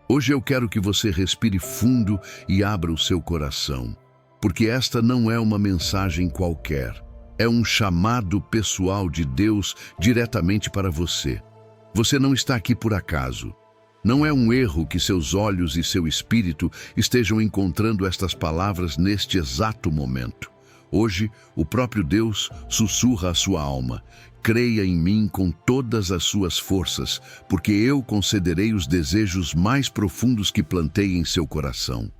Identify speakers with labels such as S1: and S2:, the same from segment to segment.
S1: Hoje eu quero que você respire fundo e abra o seu coração, porque esta não é uma mensagem qualquer. É um chamado pessoal de Deus diretamente para você. Você não está aqui por acaso. Não é um erro que seus olhos e seu espírito estejam encontrando estas palavras neste exato momento. Hoje, o próprio Deus sussurra à sua alma: creia em mim com todas as suas forças, porque eu concederei os desejos mais profundos que plantei em seu coração.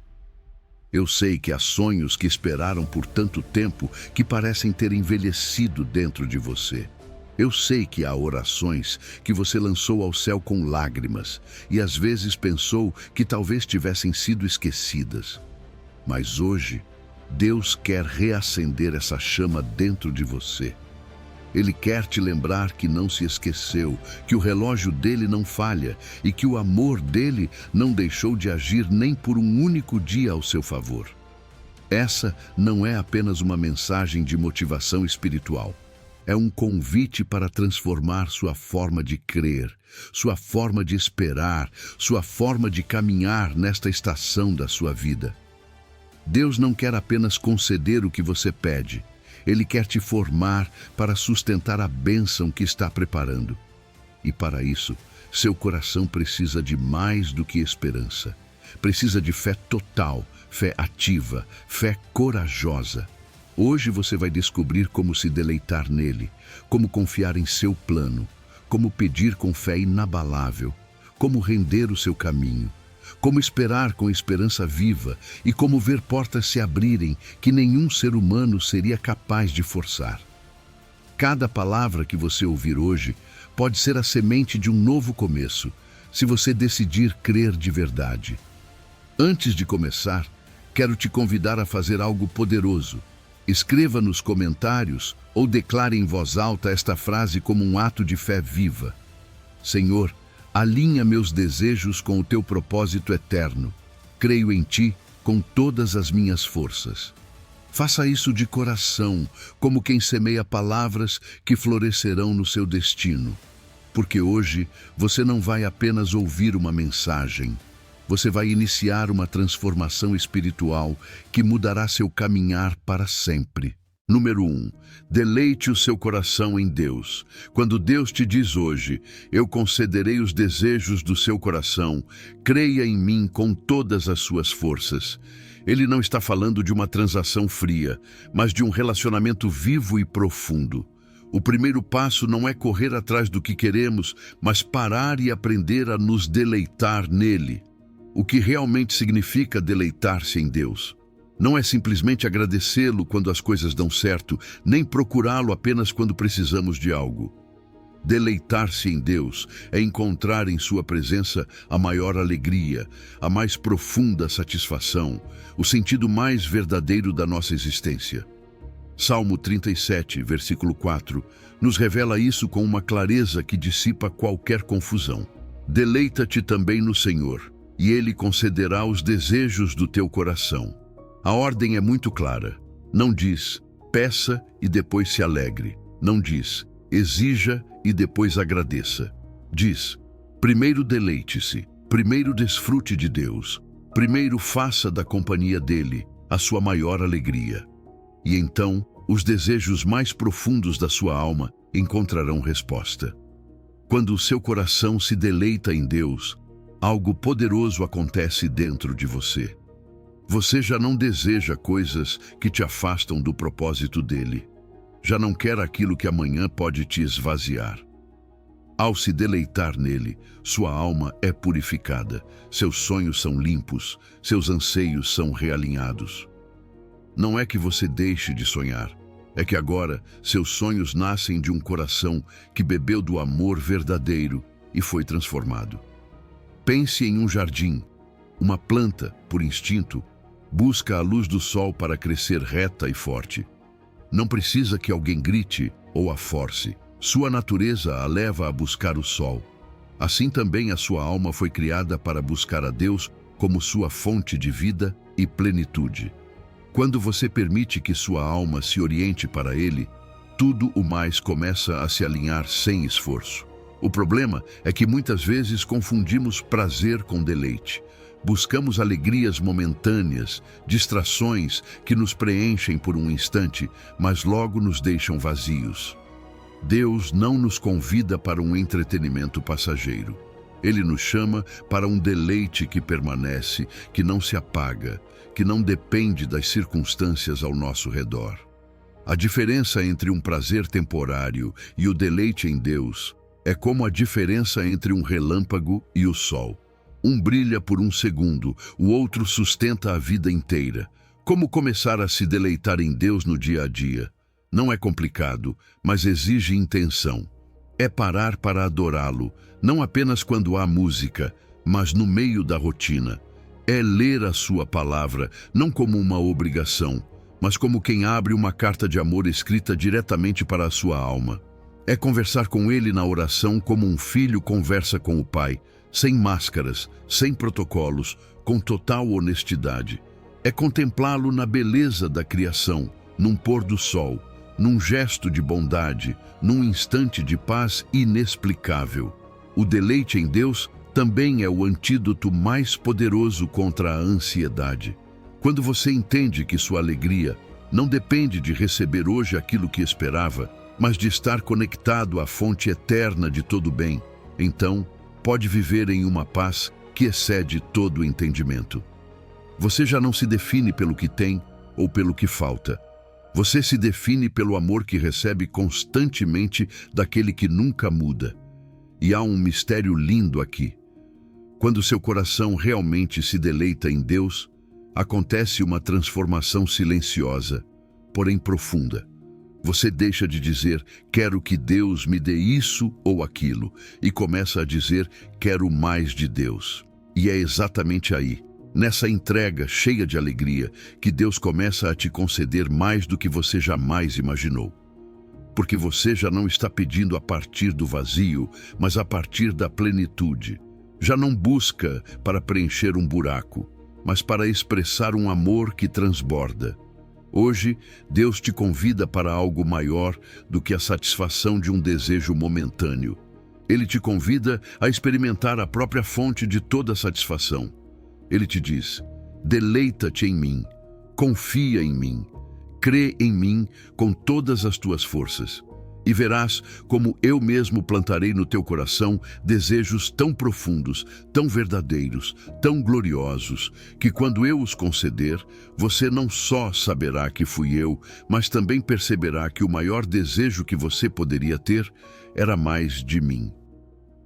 S1: Eu sei que há sonhos que esperaram por tanto tempo que parecem ter envelhecido dentro de você. Eu sei que há orações que você lançou ao céu com lágrimas e às vezes pensou que talvez tivessem sido esquecidas. Mas hoje, Deus quer reacender essa chama dentro de você. Ele quer te lembrar que não se esqueceu, que o relógio dele não falha e que o amor dele não deixou de agir nem por um único dia ao seu favor. Essa não é apenas uma mensagem de motivação espiritual. É um convite para transformar sua forma de crer, sua forma de esperar, sua forma de caminhar nesta estação da sua vida. Deus não quer apenas conceder o que você pede. Ele quer te formar para sustentar a bênção que está preparando. E para isso, seu coração precisa de mais do que esperança. Precisa de fé total, fé ativa, fé corajosa. Hoje você vai descobrir como se deleitar nele, como confiar em seu plano, como pedir com fé inabalável, como render o seu caminho, como esperar com esperança viva e como ver portas se abrirem que nenhum ser humano seria capaz de forçar. Cada palavra que você ouvir hoje pode ser a semente de um novo começo, se você decidir crer de verdade. Antes de começar, quero te convidar a fazer algo poderoso. Escreva nos comentários ou declare em voz alta esta frase como um ato de fé viva. Senhor, alinha meus desejos com o teu propósito eterno. Creio em ti com todas as minhas forças. Faça isso de coração, como quem semeia palavras que florescerão no seu destino. Porque hoje você não vai apenas ouvir uma mensagem. Você vai iniciar uma transformação espiritual que mudará seu caminhar para sempre. Número 1. Deleite o seu coração em Deus. Quando Deus te diz hoje: eu concederei os desejos do seu coração, creia em mim com todas as suas forças. Ele não está falando de uma transação fria, mas de um relacionamento vivo e profundo. O primeiro passo não é correr atrás do que queremos, mas parar e aprender a nos deleitar nele. O que realmente significa deleitar-se em Deus? Não é simplesmente agradecê-lo quando as coisas dão certo, nem procurá-lo apenas quando precisamos de algo. Deleitar-se em Deus é encontrar em sua presença a maior alegria, a mais profunda satisfação, o sentido mais verdadeiro da nossa existência. Salmo 37, versículo 4, nos revela isso com uma clareza que dissipa qualquer confusão. Deleita-te também no Senhor, e Ele concederá os desejos do teu coração. A ordem é muito clara. Não diz, peça e depois se alegre. Não diz, exija e depois agradeça. Diz, primeiro deleite-se, primeiro desfrute de Deus, primeiro faça da companhia dele a sua maior alegria. E então, os desejos mais profundos da sua alma encontrarão resposta. Quando o seu coração se deleita em Deus, algo poderoso acontece dentro de você. Você já não deseja coisas que te afastam do propósito dele. Já não quer aquilo que amanhã pode te esvaziar. Ao se deleitar nele, sua alma é purificada, seus sonhos são limpos, seus anseios são realinhados. Não é que você deixe de sonhar, é que agora seus sonhos nascem de um coração que bebeu do amor verdadeiro e foi transformado. Pense em um jardim. Uma planta, por instinto, busca a luz do sol para crescer reta e forte. Não precisa que alguém grite ou a force. Sua natureza a leva a buscar o sol. Assim também a sua alma foi criada para buscar a Deus como sua fonte de vida e plenitude. Quando você permite que sua alma se oriente para Ele, tudo o mais começa a se alinhar sem esforço. O problema é que muitas vezes confundimos prazer com deleite. Buscamos alegrias momentâneas, distrações que nos preenchem por um instante, mas logo nos deixam vazios. Deus não nos convida para um entretenimento passageiro. Ele nos chama para um deleite que permanece, que não se apaga, que não depende das circunstâncias ao nosso redor. A diferença entre um prazer temporário e o deleite em Deus é como a diferença entre um relâmpago e o sol. Um brilha por um segundo, o outro sustenta a vida inteira. Como começar a se deleitar em Deus no dia a dia? Não é complicado, mas exige intenção. É parar para adorá-lo, não apenas quando há música, mas no meio da rotina. É ler a sua palavra, não como uma obrigação, mas como quem abre uma carta de amor escrita diretamente para a sua alma. É conversar com ele na oração como um filho conversa com o pai, sem máscaras, sem protocolos, com total honestidade. É contemplá-lo na beleza da criação, num pôr do sol, num gesto de bondade, num instante de paz inexplicável. O deleite em Deus também é o antídoto mais poderoso contra a ansiedade. Quando você entende que sua alegria não depende de receber hoje aquilo que esperava, mas de estar conectado à fonte eterna de todo bem, então pode viver em uma paz que excede todo o entendimento. Você já não se define pelo que tem ou pelo que falta. Você se define pelo amor que recebe constantemente daquele que nunca muda. E há um mistério lindo aqui. Quando seu coração realmente se deleita em Deus, acontece uma transformação silenciosa, porém profunda. Você deixa de dizer, quero que Deus me dê isso ou aquilo, e começa a dizer, quero mais de Deus. E é exatamente aí, nessa entrega cheia de alegria, que Deus começa a te conceder mais do que você jamais imaginou. Porque você já não está pedindo a partir do vazio, mas a partir da plenitude. Já não busca para preencher um buraco, mas para expressar um amor que transborda. Hoje, Deus te convida para algo maior do que a satisfação de um desejo momentâneo. Ele te convida a experimentar a própria fonte de toda satisfação. Ele te diz, deleita-te em mim, confia em mim, crê em mim com todas as tuas forças. E verás como eu mesmo plantarei no teu coração desejos tão profundos, tão verdadeiros, tão gloriosos, que quando eu os conceder, você não só saberá que fui eu, mas também perceberá que o maior desejo que você poderia ter era mais de mim.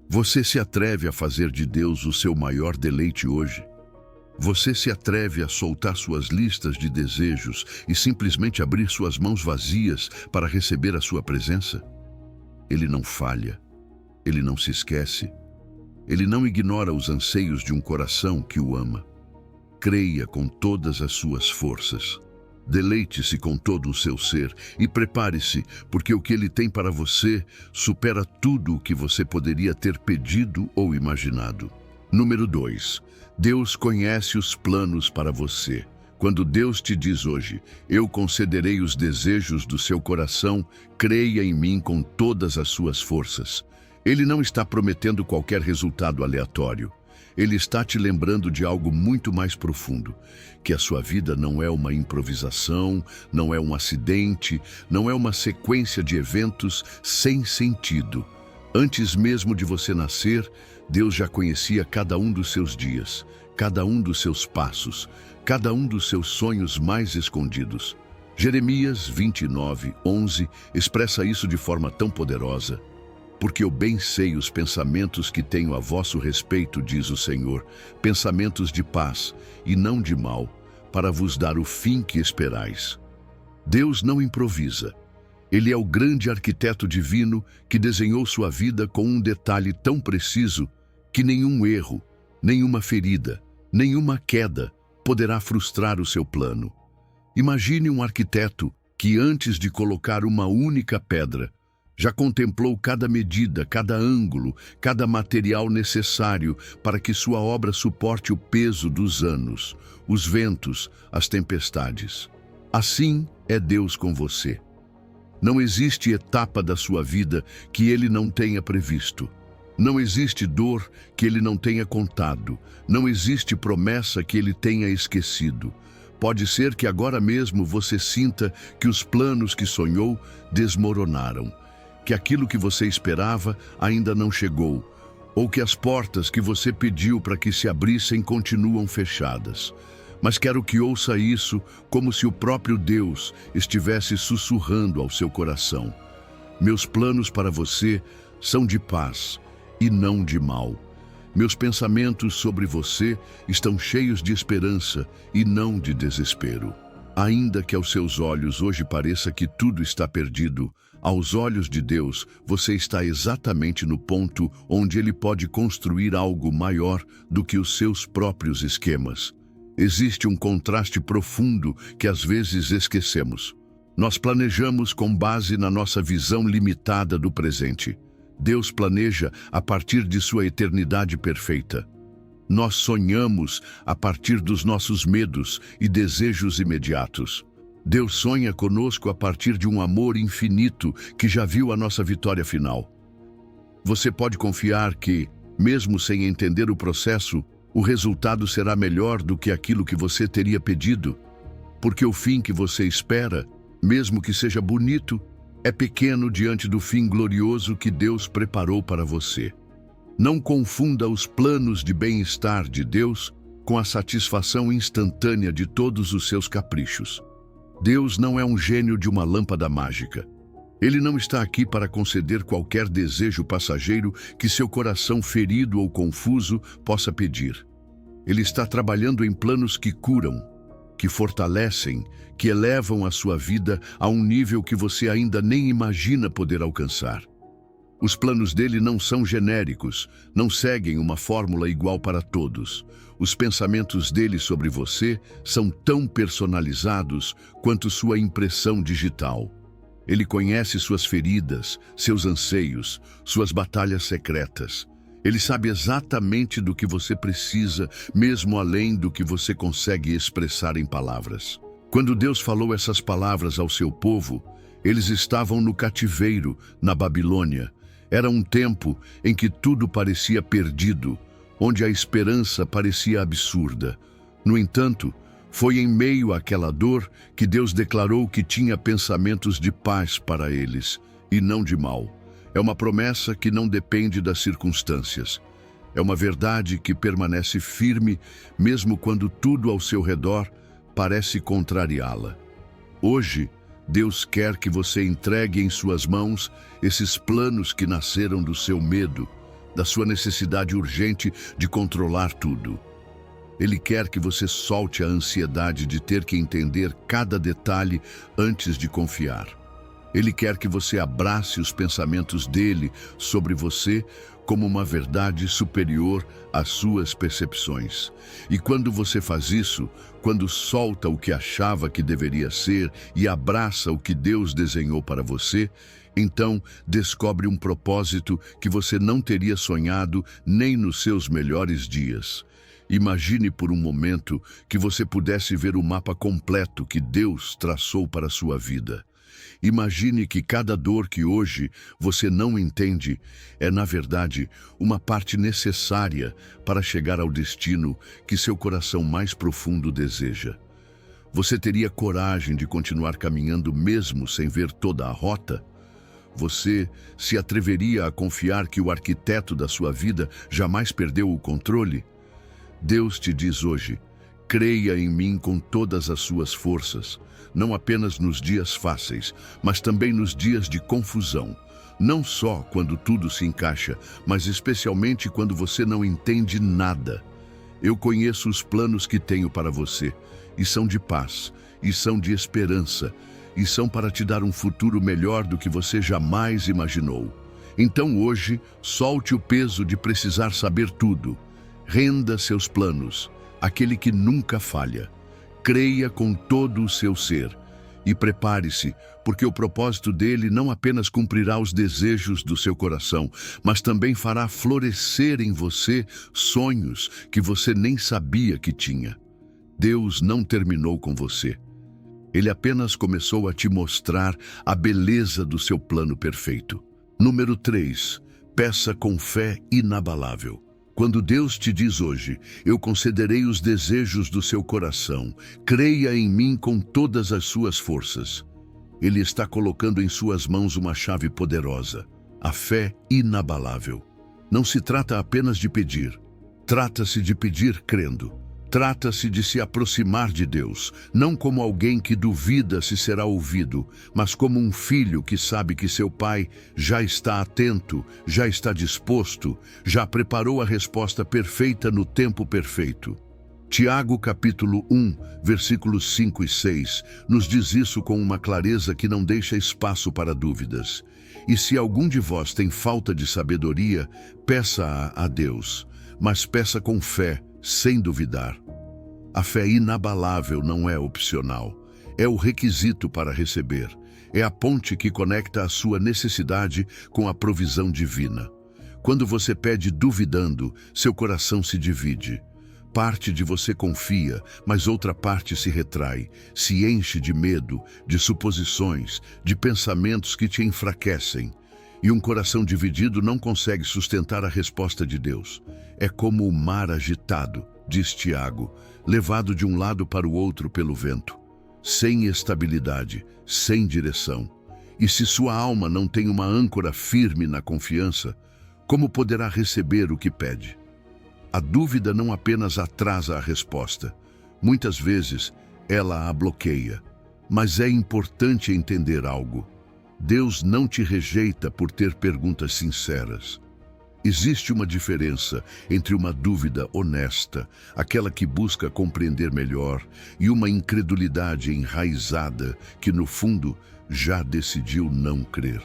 S1: Você se atreve a fazer de Deus o seu maior deleite hoje? Você se atreve a soltar suas listas de desejos e simplesmente abrir suas mãos vazias para receber a sua presença? Ele não falha, ele não se esquece, ele não ignora os anseios de um coração que o ama. Creia com todas as suas forças. Deleite-se com todo o seu ser e prepare-se, porque o que ele tem para você supera tudo o que você poderia ter pedido ou imaginado. Número 2. Deus conhece os planos para você. Quando Deus te diz hoje, eu concederei os desejos do seu coração, creia em mim com todas as suas forças. Ele não está prometendo qualquer resultado aleatório. Ele está te lembrando de algo muito mais profundo, que a sua vida não é uma improvisação, não é um acidente, não é uma sequência de eventos sem sentido. Antes mesmo de você nascer, Deus já conhecia cada um dos seus dias, cada um dos seus passos, cada um dos seus sonhos mais escondidos. Jeremias 29:11 expressa isso de forma tão poderosa. Porque eu bem sei os pensamentos que tenho a vosso respeito, diz o Senhor, pensamentos de paz e não de mal, para vos dar o fim que esperais. Deus não improvisa. Ele é o grande arquiteto divino que desenhou sua vida com um detalhe tão preciso que nenhum erro, nenhuma ferida, nenhuma queda poderá frustrar o seu plano. Imagine um arquiteto que, antes de colocar uma única pedra, já contemplou cada medida, cada ângulo, cada material necessário para que sua obra suporte o peso dos anos, os ventos, as tempestades. Assim é Deus com você. Não existe etapa da sua vida que Ele não tenha previsto. Não existe dor que Ele não tenha contado, não existe promessa que Ele tenha esquecido. Pode ser que agora mesmo você sinta que os planos que sonhou desmoronaram, que aquilo que você esperava ainda não chegou, ou que as portas que você pediu para que se abrissem continuam fechadas. Mas quero que ouça isso como se o próprio Deus estivesse sussurrando ao seu coração. Meus planos para você são de paz e não de mal. Meus pensamentos sobre você estão cheios de esperança e não de desespero. Ainda que aos seus olhos hoje pareça que tudo está perdido, aos olhos de Deus você está exatamente no ponto onde Ele pode construir algo maior do que os seus próprios esquemas. Existe um contraste profundo que às vezes esquecemos. Nós planejamos com base na nossa visão limitada do presente. Deus planeja a partir de sua eternidade perfeita. Nós sonhamos a partir dos nossos medos e desejos imediatos. Deus sonha conosco a partir de um amor infinito que já viu a nossa vitória final. Você pode confiar que, mesmo sem entender o processo, o resultado será melhor do que aquilo que você teria pedido, porque o fim que você espera, mesmo que seja bonito, é pequeno diante do fim glorioso que Deus preparou para você. Não confunda os planos de bem-estar de Deus com a satisfação instantânea de todos os seus caprichos. Deus não é um gênio de uma lâmpada mágica. Ele não está aqui para conceder qualquer desejo passageiro que seu coração ferido ou confuso possa pedir. Ele está trabalhando em planos que curam, que fortalecem, que elevam a sua vida a um nível que você ainda nem imagina poder alcançar. Os planos dele não são genéricos, não seguem uma fórmula igual para todos. Os pensamentos dele sobre você são tão personalizados quanto sua impressão digital. Ele conhece suas feridas, seus anseios, suas batalhas secretas. Ele sabe exatamente do que você precisa, mesmo além do que você consegue expressar em palavras. Quando Deus falou essas palavras ao seu povo, eles estavam no cativeiro, na Babilônia. Era um tempo em que tudo parecia perdido, onde a esperança parecia absurda. No entanto, foi em meio àquela dor que Deus declarou que tinha pensamentos de paz para eles, e não de mal. É uma promessa que não depende das circunstâncias. É uma verdade que permanece firme, mesmo quando tudo ao seu redor parece contrariá-la. Hoje, Deus quer que você entregue em suas mãos esses planos que nasceram do seu medo, da sua necessidade urgente de controlar tudo. Ele quer que você solte a ansiedade de ter que entender cada detalhe antes de confiar. Ele quer que você abrace os pensamentos dele sobre você como uma verdade superior às suas percepções. E quando você faz isso, quando solta o que achava que deveria ser e abraça o que Deus desenhou para você, então descobre um propósito que você não teria sonhado nem nos seus melhores dias. Imagine por um momento que você pudesse ver o mapa completo que Deus traçou para a sua vida. Imagine que cada dor que hoje você não entende é, na verdade, uma parte necessária para chegar ao destino que seu coração mais profundo deseja. Você teria coragem de continuar caminhando mesmo sem ver toda a rota? Você se atreveria a confiar que o arquiteto da sua vida jamais perdeu o controle? Deus te diz hoje: creia em mim com todas as suas forças, não apenas nos dias fáceis, mas também nos dias de confusão. Não só quando tudo se encaixa, mas especialmente quando você não entende nada. Eu conheço os planos que tenho para você, e são de paz, e são de esperança, e são para te dar um futuro melhor do que você jamais imaginou. Então hoje, solte o peso de precisar saber tudo. Renda seus planos, aquele que nunca falha. Creia com todo o seu ser e prepare-se, porque o propósito dele não apenas cumprirá os desejos do seu coração, mas também fará florescer em você sonhos que você nem sabia que tinha. Deus não terminou com você. Ele apenas começou a te mostrar a beleza do seu plano perfeito. Número 3. Peça com fé inabalável. Quando Deus te diz hoje, eu concederei os desejos do seu coração, creia em mim com todas as suas forças. Ele está colocando em suas mãos uma chave poderosa, a fé inabalável. Não se trata apenas de pedir, trata-se de pedir crendo. Trata-se de se aproximar de Deus, não como alguém que duvida se será ouvido, mas como um filho que sabe que seu pai já está atento, já está disposto, já preparou a resposta perfeita no tempo perfeito. Tiago capítulo 1, versículos 5 e 6, nos diz isso com uma clareza que não deixa espaço para dúvidas. E se algum de vós tem falta de sabedoria, peça-a a Deus, mas peça com fé, sem duvidar. A fé inabalável não é opcional, é o requisito para receber. É a ponte que conecta a sua necessidade com a provisão divina. Quando você pede duvidando, seu coração se divide. Parte de você confia, mas outra parte se retrai, se enche de medo, de suposições, de pensamentos que te enfraquecem. E um coração dividido não consegue sustentar a resposta de Deus. É como o mar agitado, diz Tiago, levado de um lado para o outro pelo vento, sem estabilidade, sem direção. E se sua alma não tem uma âncora firme na confiança, como poderá receber o que pede? A dúvida não apenas atrasa a resposta, muitas vezes ela a bloqueia. Mas é importante entender algo. Deus não te rejeita por ter perguntas sinceras. Existe uma diferença entre uma dúvida honesta, aquela que busca compreender melhor, e uma incredulidade enraizada que, no fundo, já decidiu não crer.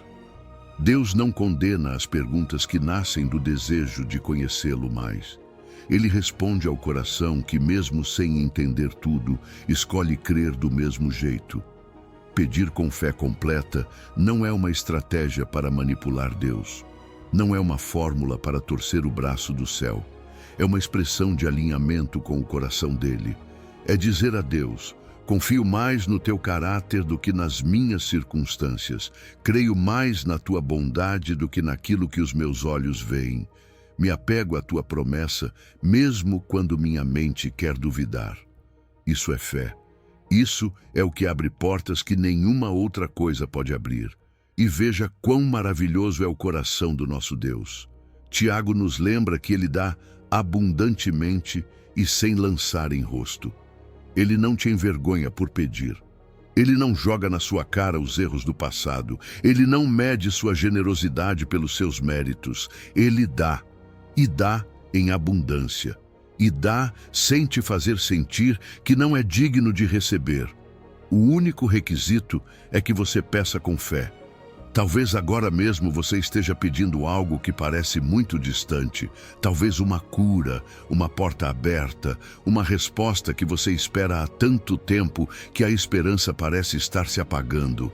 S1: Deus não condena as perguntas que nascem do desejo de conhecê-lo mais. Ele responde ao coração que, mesmo sem entender tudo, escolhe crer do mesmo jeito. Pedir com fé completa não é uma estratégia para manipular Deus. Não é uma fórmula para torcer o braço do céu. É uma expressão de alinhamento com o coração dele. É dizer a Deus: confio mais no teu caráter do que nas minhas circunstâncias. Creio mais na tua bondade do que naquilo que os meus olhos veem. Me apego à tua promessa, mesmo quando minha mente quer duvidar. Isso é fé. Isso é o que abre portas que nenhuma outra coisa pode abrir. E veja quão maravilhoso é o coração do nosso Deus. Tiago nos lembra que ele dá abundantemente e sem lançar em rosto. Ele não te envergonha por pedir. Ele não joga na sua cara os erros do passado. Ele não mede sua generosidade pelos seus méritos. Ele dá, e dá em abundância. E dá sem te fazer sentir que não é digno de receber. O único requisito é que você peça com fé. Talvez agora mesmo você esteja pedindo algo que parece muito distante, talvez uma cura, uma porta aberta, uma resposta que você espera há tanto tempo que a esperança parece estar se apagando.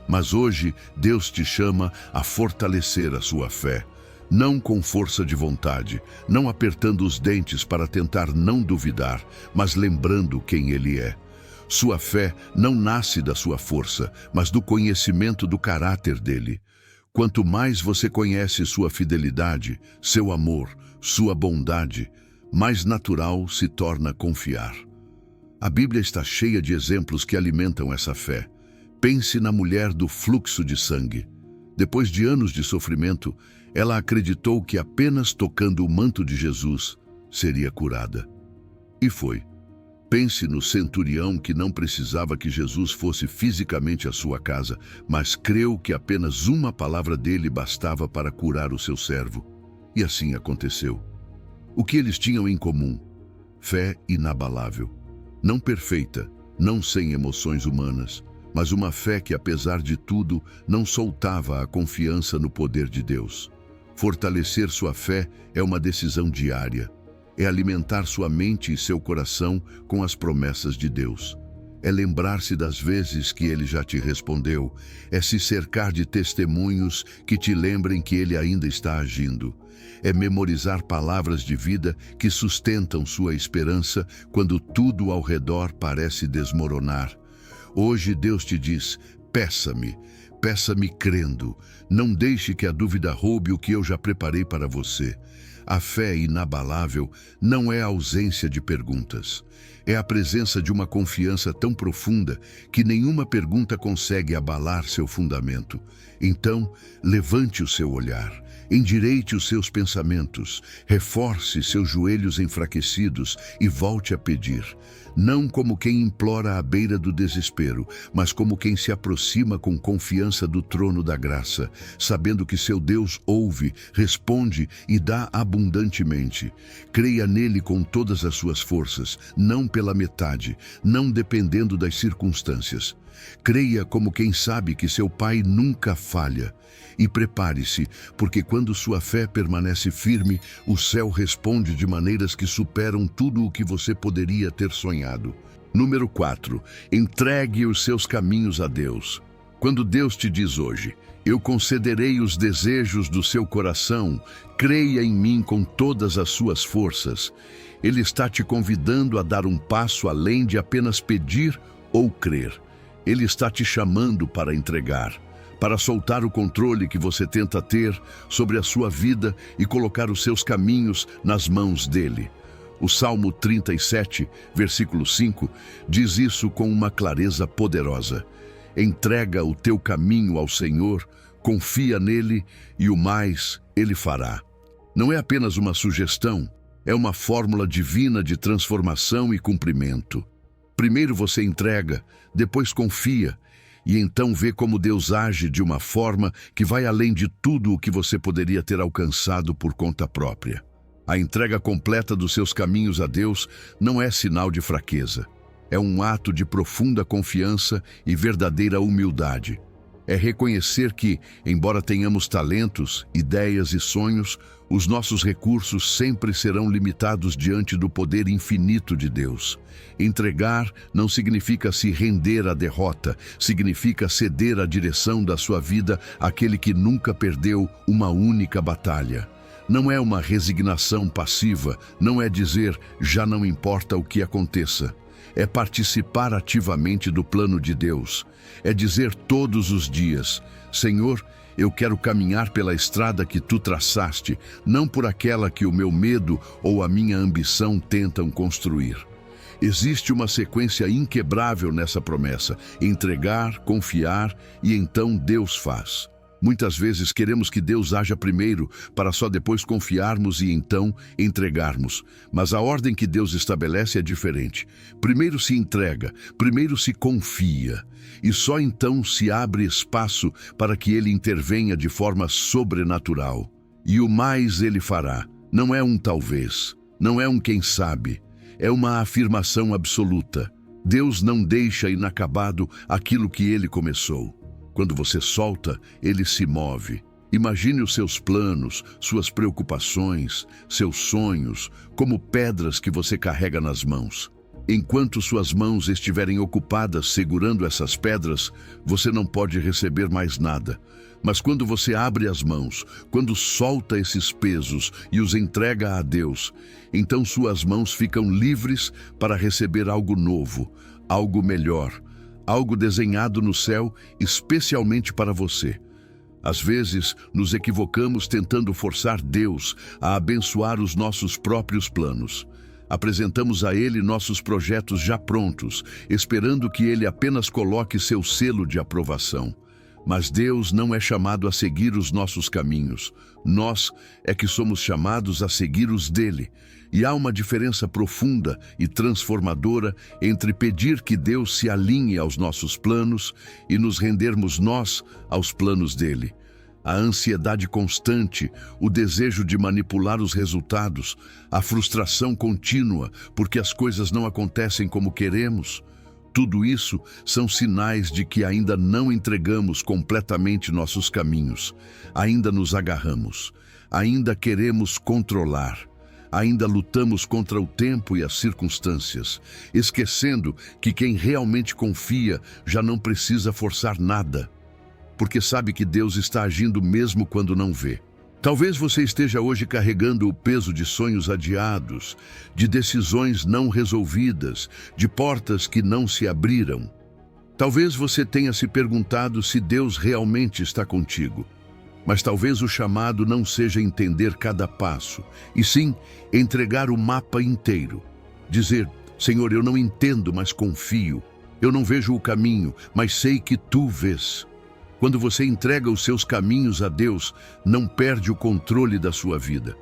S1: Mas hoje Deus te chama a fortalecer a sua fé. Não com força de vontade, não apertando os dentes para tentar não duvidar, mas lembrando quem Ele é. Sua fé não nasce da sua força, mas do conhecimento do caráter dele. Quanto mais você conhece sua fidelidade, seu amor, sua bondade, mais natural se torna confiar. A Bíblia está cheia de exemplos que alimentam essa fé. Pense na mulher do fluxo de sangue. Depois de anos de sofrimento, ela acreditou que apenas tocando o manto de Jesus seria curada. E foi. Pense no centurião que não precisava que Jesus fosse fisicamente à sua casa, mas creu que apenas uma palavra dele bastava para curar o seu servo. E assim aconteceu. O que eles tinham em comum? Fé inabalável. Não perfeita, não sem emoções humanas, mas uma fé que, apesar de tudo, não soltava a confiança no poder de Deus. Fortalecer sua fé é uma decisão diária. É alimentar sua mente e seu coração com as promessas de Deus. É lembrar-se das vezes que Ele já te respondeu. É se cercar de testemunhos que te lembrem que Ele ainda está agindo. É memorizar palavras de vida que sustentam sua esperança quando tudo ao redor parece desmoronar. Hoje Deus te diz: peça-me. Peça-me crendo. Não deixe que a dúvida roube o que eu já preparei para você. A fé inabalável não é a ausência de perguntas. É a presença de uma confiança tão profunda que nenhuma pergunta consegue abalar seu fundamento. Então, levante o seu olhar, endireite os seus pensamentos, reforce seus joelhos enfraquecidos e volte a pedir. Não como quem implora à beira do desespero, mas como quem se aproxima com confiança do trono da graça, sabendo que seu Deus ouve, responde e dá abundantemente. Creia nele com todas as suas forças, não pela metade, não dependendo das circunstâncias. Creia como quem sabe que seu Pai nunca falha. E prepare-se, porque quando sua fé permanece firme, o céu responde de maneiras que superam tudo o que você poderia ter sonhado. Número 4. Entregue os seus caminhos a Deus. Quando Deus te diz hoje, eu concederei os desejos do seu coração, creia em mim com todas as suas forças. Ele está te convidando a dar um passo além de apenas pedir ou crer. Ele está te chamando para entregar, para soltar o controle que você tenta ter sobre a sua vida e colocar os seus caminhos nas mãos dele. O Salmo 37, versículo 5, diz isso com uma clareza poderosa. Entrega o teu caminho ao Senhor, confia nele e o mais ele fará. Não é apenas uma sugestão, é uma fórmula divina de transformação e cumprimento. Primeiro você entrega, depois confia, e então vê como Deus age de uma forma que vai além de tudo o que você poderia ter alcançado por conta própria. A entrega completa dos seus caminhos a Deus não é sinal de fraqueza. É um ato de profunda confiança e verdadeira humildade. É reconhecer que, embora tenhamos talentos, ideias e sonhos, os nossos recursos sempre serão limitados diante do poder infinito de Deus. Entregar não significa se render à derrota, significa ceder a direção da sua vida àquele que nunca perdeu uma única batalha. Não é uma resignação passiva, não é dizer, já não importa o que aconteça. É participar ativamente do plano de Deus. É dizer todos os dias, Senhor, eu quero caminhar pela estrada que tu traçaste, não por aquela que o meu medo ou a minha ambição tentam construir. Existe uma sequência inquebrável nessa promessa: entregar, confiar e então Deus faz. Muitas vezes queremos que Deus haja primeiro para só depois confiarmos e então entregarmos. Mas a ordem que Deus estabelece é diferente. Primeiro se entrega, primeiro se confia. E só então se abre espaço para que Ele intervenha de forma sobrenatural. E o mais Ele fará. Não é um talvez, não é um quem sabe. É uma afirmação absoluta. Deus não deixa inacabado aquilo que Ele começou. Quando você solta, ele se move. Imagine os seus planos, suas preocupações, seus sonhos, como pedras que você carrega nas mãos. Enquanto suas mãos estiverem ocupadas segurando essas pedras, você não pode receber mais nada. Mas quando você abre as mãos, quando solta esses pesos e os entrega a Deus, então suas mãos ficam livres para receber algo novo, algo melhor, algo desenhado no céu especialmente para você. Às vezes, nos equivocamos tentando forçar Deus a abençoar os nossos próprios planos. Apresentamos a Ele nossos projetos já prontos, esperando que Ele apenas coloque seu selo de aprovação. Mas Deus não é chamado a seguir os nossos caminhos. Nós é que somos chamados a seguir os dele. E há uma diferença profunda e transformadora entre pedir que Deus se alinhe aos nossos planos e nos rendermos nós aos planos dele. A ansiedade constante, o desejo de manipular os resultados, a frustração contínua porque as coisas não acontecem como queremos, tudo isso são sinais de que ainda não entregamos completamente nossos caminhos, ainda nos agarramos, ainda queremos controlar. Ainda lutamos contra o tempo e as circunstâncias, esquecendo que quem realmente confia já não precisa forçar nada, porque sabe que Deus está agindo mesmo quando não vê. Talvez você esteja hoje carregando o peso de sonhos adiados, de decisões não resolvidas, de portas que não se abriram. Talvez você tenha se perguntado se Deus realmente está contigo. Mas talvez o chamado não seja entender cada passo, e sim entregar o mapa inteiro. Dizer: Senhor, eu não entendo, mas confio. Eu não vejo o caminho, mas sei que Tu vês. Quando você entrega os seus caminhos a Deus, não perde o controle da sua vida.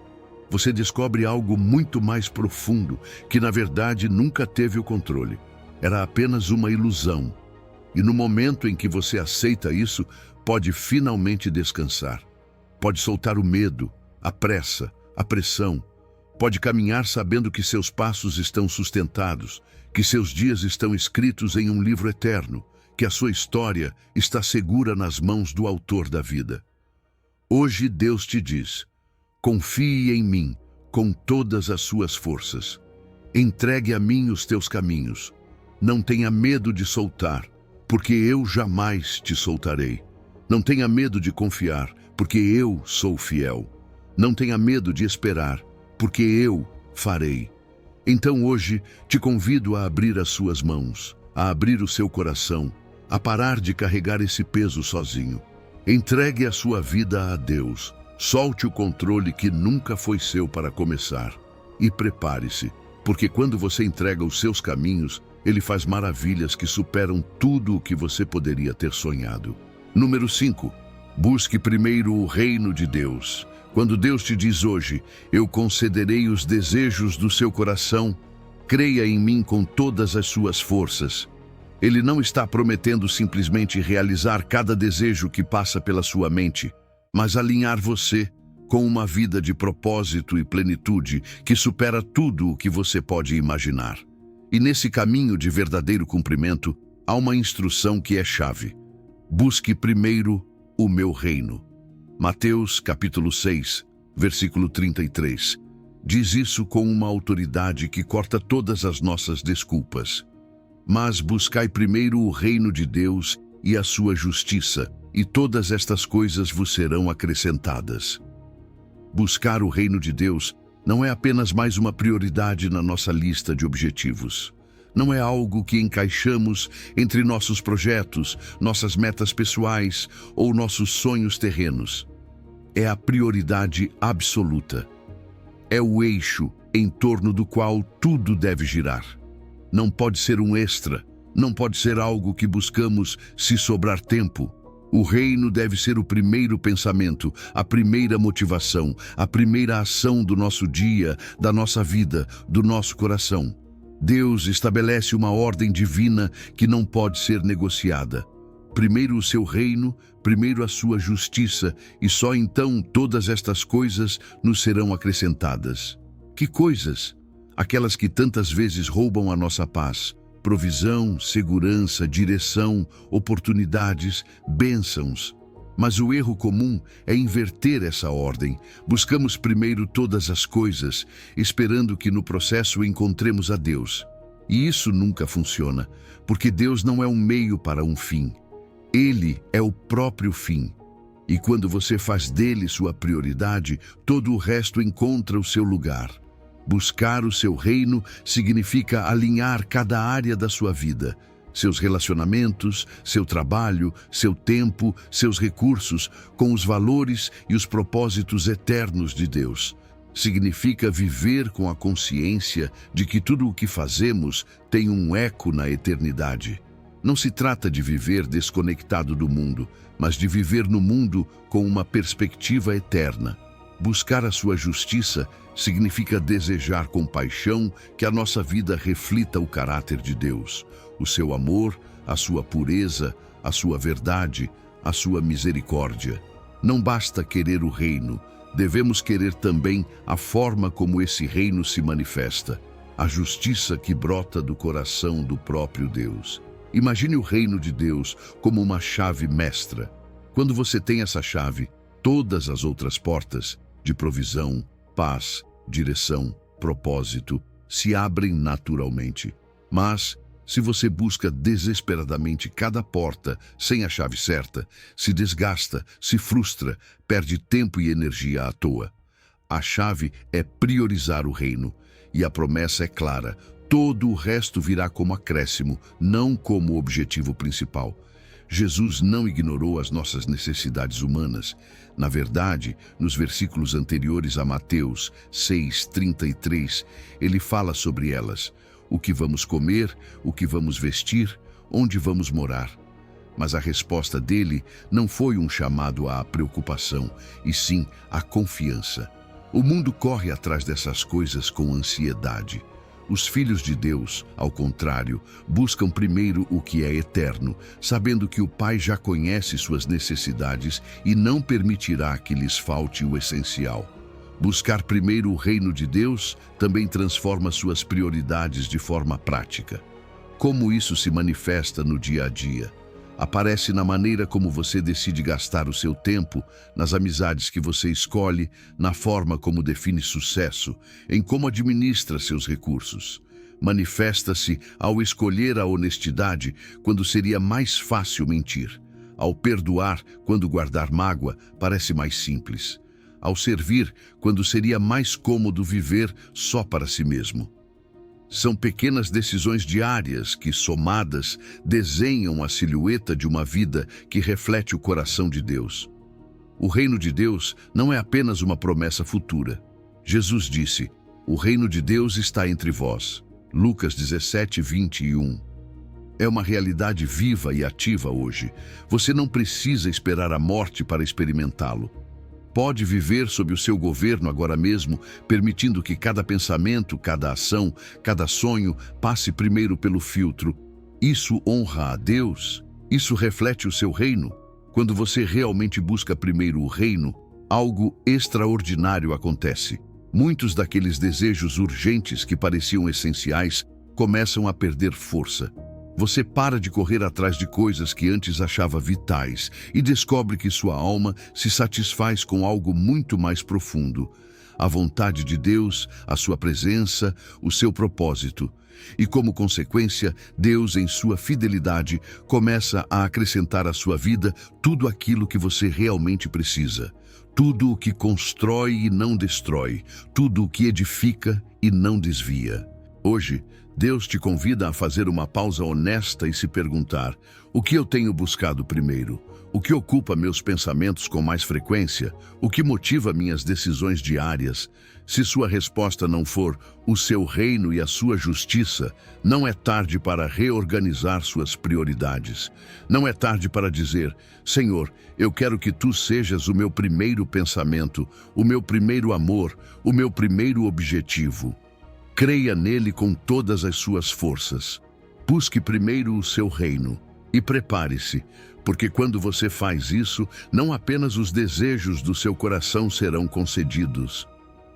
S1: Você descobre algo muito mais profundo, que na verdade nunca teve o controle. Era apenas uma ilusão. E no momento em que você aceita isso, pode finalmente descansar. Pode soltar o medo, a pressa, a pressão. Pode caminhar sabendo que seus passos estão sustentados, que seus dias estão escritos em um livro eterno, que a sua história está segura nas mãos do autor da vida. Hoje Deus te diz: confie em mim com todas as suas forças. Entregue a mim os teus caminhos. Não tenha medo de soltar, porque eu jamais te soltarei. Não tenha medo de confiar, porque eu sou fiel. Não tenha medo de esperar, porque eu farei. Então hoje te convido a abrir as suas mãos, a abrir o seu coração, a parar de carregar esse peso sozinho. Entregue a sua vida a Deus. Solte o controle que nunca foi seu para começar. E prepare-se, porque quando você entrega os seus caminhos, Ele faz maravilhas que superam tudo o que você poderia ter sonhado. Número 5. Busque primeiro o reino de Deus. Quando Deus te diz hoje: eu concederei os desejos do seu coração, creia em mim com todas as suas forças. Ele não está prometendo simplesmente realizar cada desejo que passa pela sua mente, mas alinhar você com uma vida de propósito e plenitude que supera tudo o que você pode imaginar. E nesse caminho de verdadeiro cumprimento, há uma instrução que é chave. Busque primeiro o meu reino. Mateus capítulo 6, versículo 33. Diz isso com uma autoridade que corta todas as nossas desculpas. Mas buscai primeiro o reino de Deus e a sua justiça, e todas estas coisas vos serão acrescentadas. Buscar o reino de Deus não é apenas mais uma prioridade na nossa lista de objetivos. Não é algo que encaixamos entre nossos projetos, nossas metas pessoais ou nossos sonhos terrenos. É a prioridade absoluta. É o eixo em torno do qual tudo deve girar. Não pode ser um extra, não pode ser algo que buscamos se sobrar tempo. O reino deve ser o primeiro pensamento, a primeira motivação, a primeira ação do nosso dia, da nossa vida, do nosso coração. Deus estabelece uma ordem divina que não pode ser negociada. Primeiro o seu reino, primeiro a sua justiça, e só então todas estas coisas nos serão acrescentadas. Que coisas? Aquelas que tantas vezes roubam a nossa paz. Provisão, segurança, direção, oportunidades, bênçãos. Mas o erro comum é inverter essa ordem. Buscamos primeiro todas as coisas, esperando que no processo encontremos a Deus. E isso nunca funciona, porque Deus não é um meio para um fim. Ele é o próprio fim. E quando você faz dele sua prioridade, todo o resto encontra o seu lugar. Buscar o seu reino significa alinhar cada área da sua vida. Seus relacionamentos, seu trabalho, seu tempo, seus recursos, com os valores e os propósitos eternos de Deus. Significa viver com a consciência de que tudo o que fazemos tem um eco na eternidade. Não se trata de viver desconectado do mundo, mas de viver no mundo com uma perspectiva eterna. Buscar a sua justiça significa desejar com paixão que a nossa vida reflita o caráter de Deus, o seu amor, a sua pureza, a sua verdade, a sua misericórdia. Não basta querer o reino, devemos querer também a forma como esse reino se manifesta, a justiça que brota do coração do próprio Deus. Imagine o reino de Deus como uma chave mestra. Quando você tem essa chave, todas as outras portas de provisão, paz, direção, propósito se abrem naturalmente. Mas, se você busca desesperadamente cada porta sem a chave certa, se desgasta, se frustra, perde tempo e energia à toa. A chave é priorizar o reino, e a promessa é clara: Todo o resto virá como acréscimo, não como objetivo principal. Jesus não ignorou as nossas necessidades humanas. Na verdade, nos versículos anteriores a Mateus 6:33, ele fala sobre elas: o que vamos comer, o que vamos vestir, onde vamos morar. Mas a resposta dele não foi um chamado à preocupação, e sim à confiança. O mundo corre atrás dessas coisas com ansiedade. Os filhos de Deus, ao contrário, buscam primeiro o que é eterno, sabendo que o Pai já conhece suas necessidades e não permitirá que lhes falte o essencial. Buscar primeiro o reino de Deus também transforma suas prioridades de forma prática. Como isso se manifesta no dia a dia? Aparece na maneira como você decide gastar o seu tempo, nas amizades que você escolhe, na forma como define sucesso, em como administra seus recursos. Manifesta-se ao escolher a honestidade quando seria mais fácil mentir, ao perdoar quando guardar mágoa parece mais simples, ao servir quando seria mais cômodo viver só para si mesmo. São pequenas decisões diárias que, somadas, desenham a silhueta de uma vida que reflete o coração de Deus. O reino de Deus não é apenas uma promessa futura. Jesus disse: "O reino de Deus está entre vós." Lucas 17:21. É uma realidade viva e ativa hoje. Você não precisa esperar a morte para experimentá-lo. Pode viver sob o seu governo agora mesmo, permitindo que cada pensamento, cada ação, cada sonho passe primeiro pelo filtro. Isso honra a Deus? Isso reflete o seu reino? Quando você realmente busca primeiro o reino, algo extraordinário acontece. Muitos daqueles desejos urgentes que pareciam essenciais começam a perder força. Você para de correr atrás de coisas que antes achava vitais e descobre que sua alma se satisfaz com algo muito mais profundo: a vontade de Deus, a sua presença, o seu propósito. E como consequência, Deus, em sua fidelidade, começa a acrescentar à sua vida tudo aquilo que você realmente precisa. Tudo o que constrói e não destrói, tudo o que edifica e não desvia. Hoje, Deus te convida a fazer uma pausa honesta e se perguntar: o que eu tenho buscado primeiro? O que ocupa meus pensamentos com mais frequência? O que motiva minhas decisões diárias? Se sua resposta não for o seu reino e a sua justiça, não é tarde para reorganizar suas prioridades. Não é tarde para dizer: Senhor, eu quero que Tu sejas o meu primeiro pensamento, o meu primeiro amor, o meu primeiro objetivo. Creia nele com todas as suas forças. Busque primeiro o seu reino e prepare-se, porque quando você faz isso, não apenas os desejos do seu coração serão concedidos.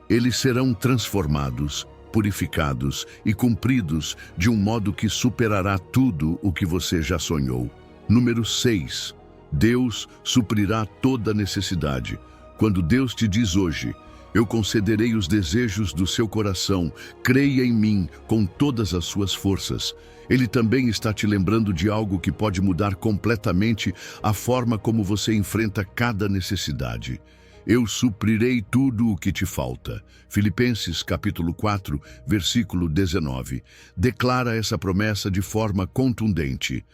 S1: Eles serão transformados, purificados e cumpridos de um modo que superará tudo o que você já sonhou. Número 6. Deus suprirá toda necessidade. Quando Deus te diz hoje: eu concederei os desejos do seu coração, creia em mim com todas as suas forças, Ele também está te lembrando de algo que pode mudar completamente a forma como você enfrenta cada necessidade. Eu suprirei tudo o que te falta. Filipenses capítulo 4, versículo 19. Declara essa promessa de forma contundente.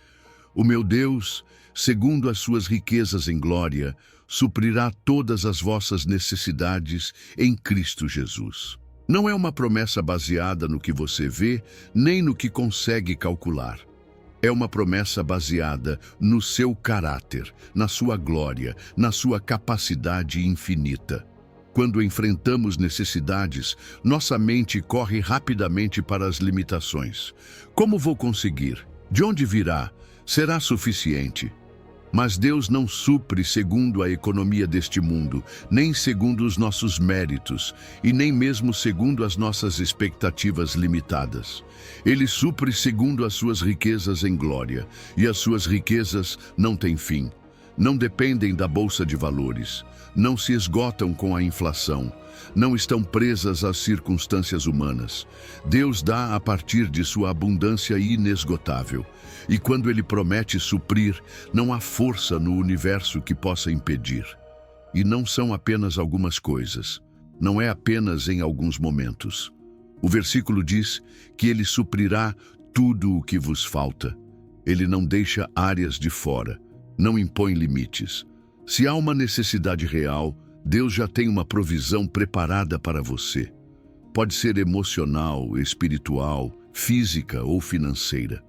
S1: O meu Deus, segundo as suas riquezas em glória, suprirá todas as vossas necessidades em Cristo Jesus. Não é uma promessa baseada no que você vê, nem no que consegue calcular. É uma promessa baseada no seu caráter, na sua glória, na sua capacidade infinita. Quando enfrentamos necessidades, nossa mente corre rapidamente para as limitações. Como vou conseguir? De onde virá? Será suficiente? Mas Deus não supre segundo a economia deste mundo, nem segundo os nossos méritos, e nem mesmo segundo as nossas expectativas limitadas. Ele supre segundo as suas riquezas em glória, e as suas riquezas não têm fim. Não dependem da bolsa de valores, não se esgotam com a inflação, não estão presas às circunstâncias humanas. Deus dá a partir de sua abundância inesgotável. E quando Ele promete suprir, não há força no universo que possa impedir. E não são apenas algumas coisas, não é apenas em alguns momentos. O versículo diz que Ele suprirá tudo o que vos falta. Ele não deixa áreas de fora, não impõe limites. Se há uma necessidade real, Deus já tem uma provisão preparada para você. Pode ser emocional, espiritual, física ou financeira.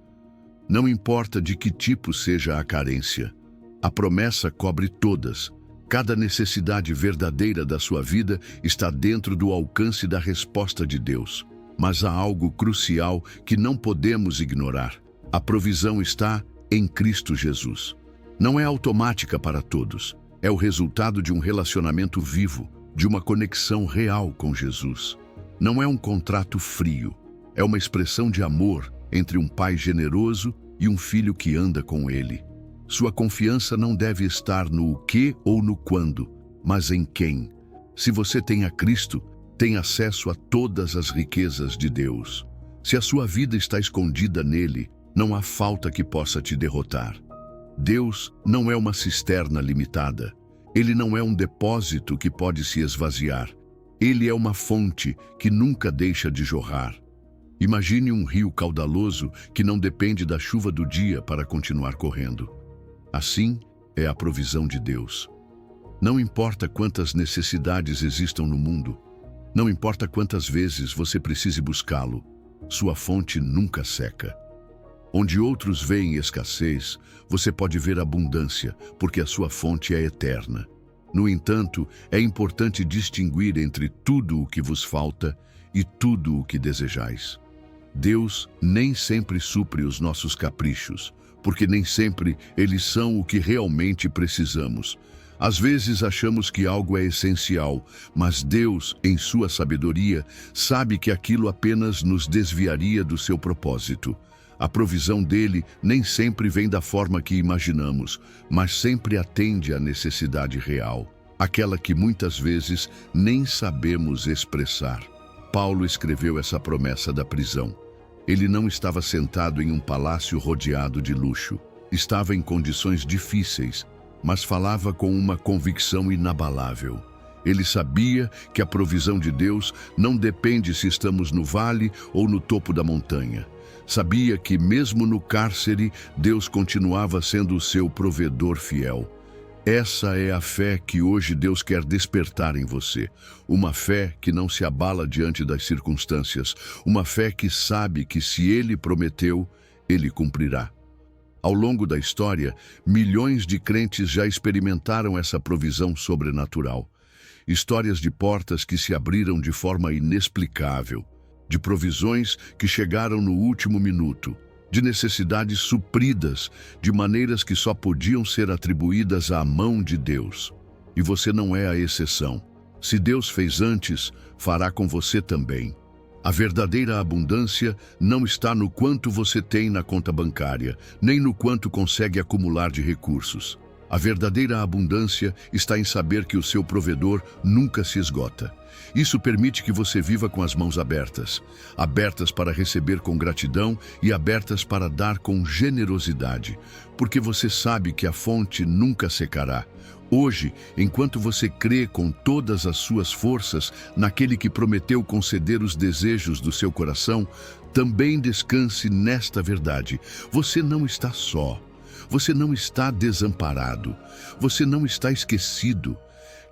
S1: Não importa de que tipo seja a carência, a promessa cobre todas. Cada necessidade verdadeira da sua vida está dentro do alcance da resposta de Deus. Mas há algo crucial que não podemos ignorar. A provisão está em Cristo Jesus. Não é automática para todos. É o resultado de um relacionamento vivo, de uma conexão real com Jesus. Não é um contrato frio. É uma expressão de amor entre um pai generoso e um filho que anda com ele. Sua confiança não deve estar no o que ou no quando, mas em quem. Se você tem a Cristo, tem acesso a todas as riquezas de Deus. Se a sua vida está escondida nele, não há falta que possa te derrotar. Deus não é uma cisterna limitada. Ele não é um depósito que pode se esvaziar. Ele é uma fonte que nunca deixa de jorrar. Imagine um rio caudaloso que não depende da chuva do dia para continuar correndo. Assim é a provisão de Deus. Não importa quantas necessidades existam no mundo, não importa quantas vezes você precise buscá-lo, sua fonte nunca seca. Onde outros veem escassez, você pode ver abundância, porque a sua fonte é eterna. No entanto, é importante distinguir entre tudo o que vos falta e tudo o que desejais. Deus nem sempre supre os nossos caprichos, porque nem sempre eles são o que realmente precisamos. Às vezes achamos que algo é essencial, mas Deus, em sua sabedoria, sabe que aquilo apenas nos desviaria do seu propósito. A provisão dele nem sempre vem da forma que imaginamos, mas sempre atende à necessidade real, aquela que muitas vezes nem sabemos expressar. Paulo escreveu essa promessa da prisão. Ele não estava sentado em um palácio rodeado de luxo. Estava em condições difíceis, mas falava com uma convicção inabalável. Ele sabia que a provisão de Deus não depende se estamos no vale ou no topo da montanha. Sabia que, mesmo no cárcere, Deus continuava sendo o seu provedor fiel. Essa é a fé que hoje Deus quer despertar em você. Uma fé que não se abala diante das circunstâncias. Uma fé que sabe que se Ele prometeu, Ele cumprirá. Ao longo da história, milhões de crentes já experimentaram essa provisão sobrenatural. Histórias de portas que se abriram de forma inexplicável, de provisões que chegaram no último minuto, de necessidades supridas de maneiras que só podiam ser atribuídas à mão de Deus. E você não é a exceção. Se Deus fez antes, fará com você também. A verdadeira abundância não está no quanto você tem na conta bancária, nem no quanto consegue acumular de recursos. A verdadeira abundância está em saber que o seu provedor nunca se esgota. Isso permite que você viva com as mãos abertas, abertas para receber com gratidão e abertas para dar com generosidade, porque você sabe que a fonte nunca secará. Hoje, enquanto você crê com todas as suas forças naquele que prometeu conceder os desejos do seu coração, também descanse nesta verdade. Você não está só. Você não está desamparado. Você não está esquecido.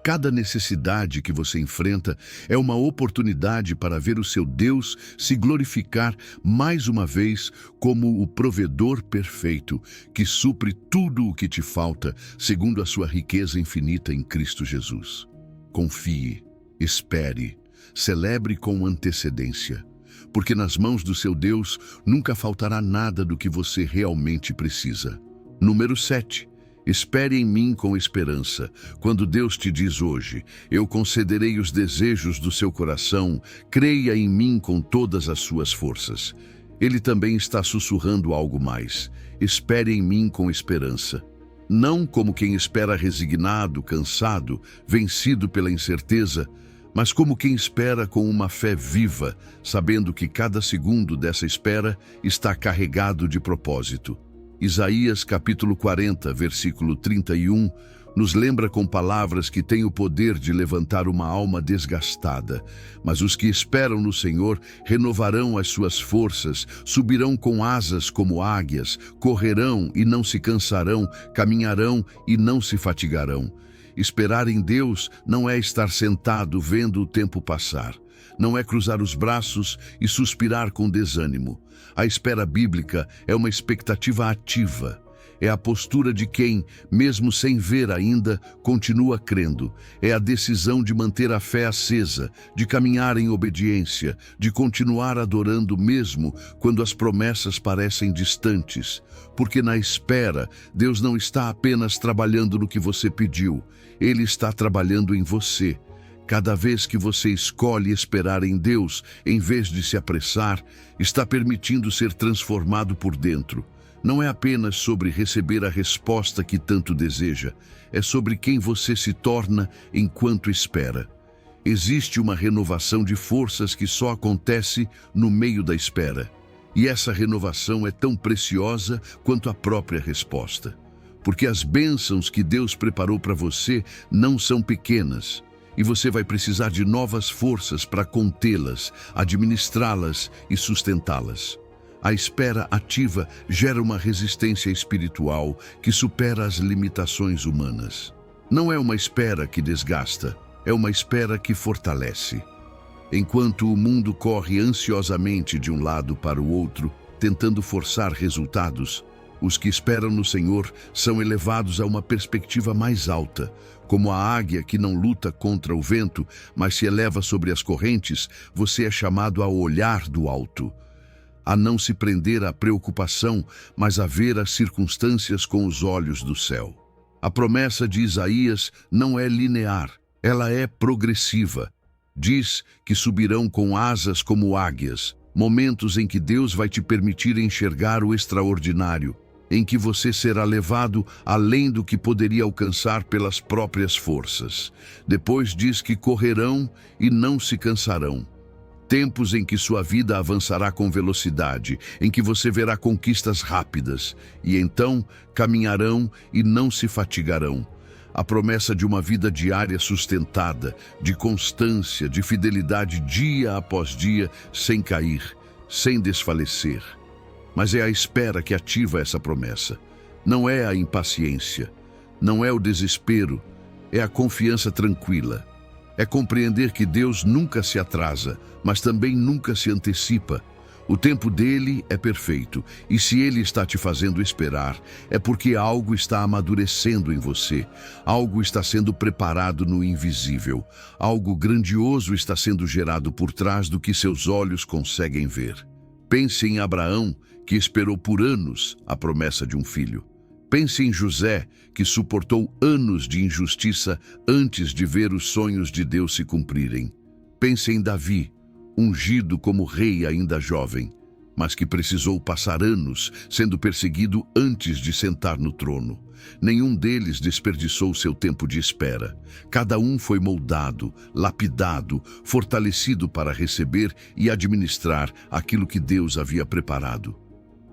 S1: Cada necessidade que você enfrenta é uma oportunidade para ver o seu Deus se glorificar mais uma vez como o provedor perfeito, que supre tudo o que te falta, segundo a sua riqueza infinita em Cristo Jesus. Confie, espere, celebre com antecedência, porque nas mãos do seu Deus nunca faltará nada do que você realmente precisa. Número 7. Espere em mim com esperança. Quando Deus te diz hoje, eu concederei os desejos do seu coração, creia em mim com todas as suas forças. Ele também está sussurrando algo mais. Espere em mim com esperança. Não como quem espera resignado, cansado, vencido pela incerteza, mas como quem espera com uma fé viva, sabendo que cada segundo dessa espera está carregado de propósito. Isaías capítulo 40, versículo 31, nos lembra com palavras que têm o poder de levantar uma alma desgastada. Mas os que esperam no Senhor renovarão as suas forças, subirão com asas como águias, correrão e não se cansarão, caminharão e não se fatigarão. Esperar em Deus não é estar sentado vendo o tempo passar. Não é cruzar os braços e suspirar com desânimo. A espera bíblica é uma expectativa ativa. É a postura de quem, mesmo sem ver ainda, continua crendo. É a decisão de manter a fé acesa, de caminhar em obediência, de continuar adorando mesmo quando as promessas parecem distantes. Porque na espera, Deus não está apenas trabalhando no que você pediu, Ele está trabalhando em você. Cada vez que você escolhe esperar em Deus, em vez de se apressar, está permitindo ser transformado por dentro. Não é apenas sobre receber a resposta que tanto deseja, é sobre quem você se torna enquanto espera. Existe uma renovação de forças que só acontece no meio da espera. E essa renovação é tão preciosa quanto a própria resposta. Porque as bênçãos que Deus preparou para você não são pequenas, e você vai precisar de novas forças para contê-las, administrá-las e sustentá-las. A espera ativa gera uma resistência espiritual que supera as limitações humanas. Não é uma espera que desgasta, é uma espera que fortalece. Enquanto o mundo corre ansiosamente de um lado para o outro, tentando forçar resultados, os que esperam no Senhor são elevados a uma perspectiva mais alta. Como a águia que não luta contra o vento, mas se eleva sobre as correntes, você é chamado a olhar do alto. A não se prender à preocupação, mas a ver as circunstâncias com os olhos do céu. A promessa de Isaías não é linear, ela é progressiva. Diz que subirão com asas como águias, momentos em que Deus vai te permitir enxergar o extraordinário, em que você será levado além do que poderia alcançar pelas próprias forças. Depois diz que correrão e não se cansarão. Tempos em que sua vida avançará com velocidade, em que você verá conquistas rápidas, e então caminharão e não se fatigarão. A promessa de uma vida diária sustentada, de constância, de fidelidade dia após dia, sem cair, sem desfalecer. Mas é a espera que ativa essa promessa. Não é a impaciência, não é o desespero, é a confiança tranquila. É compreender que Deus nunca se atrasa, mas também nunca se antecipa. O tempo dele é perfeito, e se ele está te fazendo esperar, é porque algo está amadurecendo em você, algo está sendo preparado no invisível, algo grandioso está sendo gerado por trás do que seus olhos conseguem ver. Pense em Abraão, que esperou por anos a promessa de um filho. Pense em José, que suportou anos de injustiça antes de ver os sonhos de Deus se cumprirem. Pense em Davi, ungido como rei ainda jovem, mas que precisou passar anos sendo perseguido antes de sentar no trono. Nenhum deles desperdiçou seu tempo de espera. Cada um foi moldado, lapidado, fortalecido para receber e administrar aquilo que Deus havia preparado.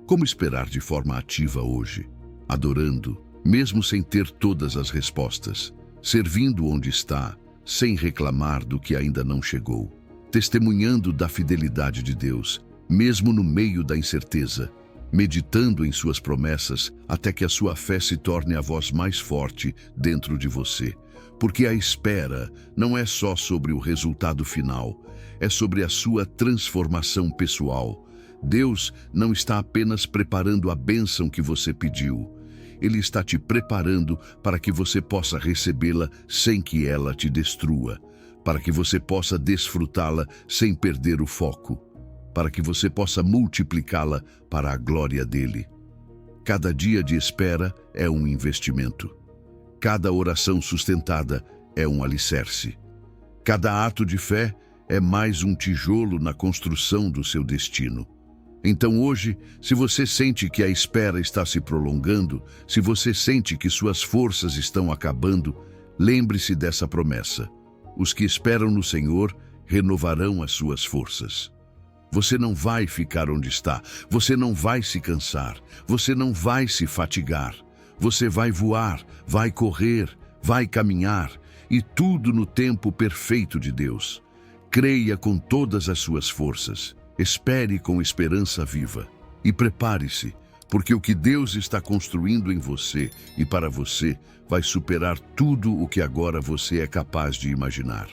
S1: Como esperar de forma ativa hoje? Adorando, mesmo sem ter todas as respostas, servindo onde está, sem reclamar do que ainda não chegou, testemunhando da fidelidade de Deus, mesmo no meio da incerteza, meditando em suas promessas até que a sua fé se torne a voz mais forte dentro de você. Porque a espera não é só sobre o resultado final, é sobre a sua transformação pessoal. Deus não está apenas preparando a bênção que você pediu, Ele está te preparando para que você possa recebê-la sem que ela te destrua, para que você possa desfrutá-la sem perder o foco, para que você possa multiplicá-la para a glória dele. Cada dia de espera é um investimento. Cada oração sustentada é um alicerce. Cada ato de fé é mais um tijolo na construção do seu destino. Então hoje, se você sente que a espera está se prolongando, se você sente que suas forças estão acabando, lembre-se dessa promessa. Os que esperam no Senhor renovarão as suas forças. Você não vai ficar onde está, você não vai se cansar, você não vai se fatigar. Você vai voar, vai correr, vai caminhar, e tudo no tempo perfeito de Deus. Creia com todas as suas forças, espere com esperança viva e prepare-se, porque o que Deus está construindo em você e para você vai superar tudo o que agora você é capaz de imaginar.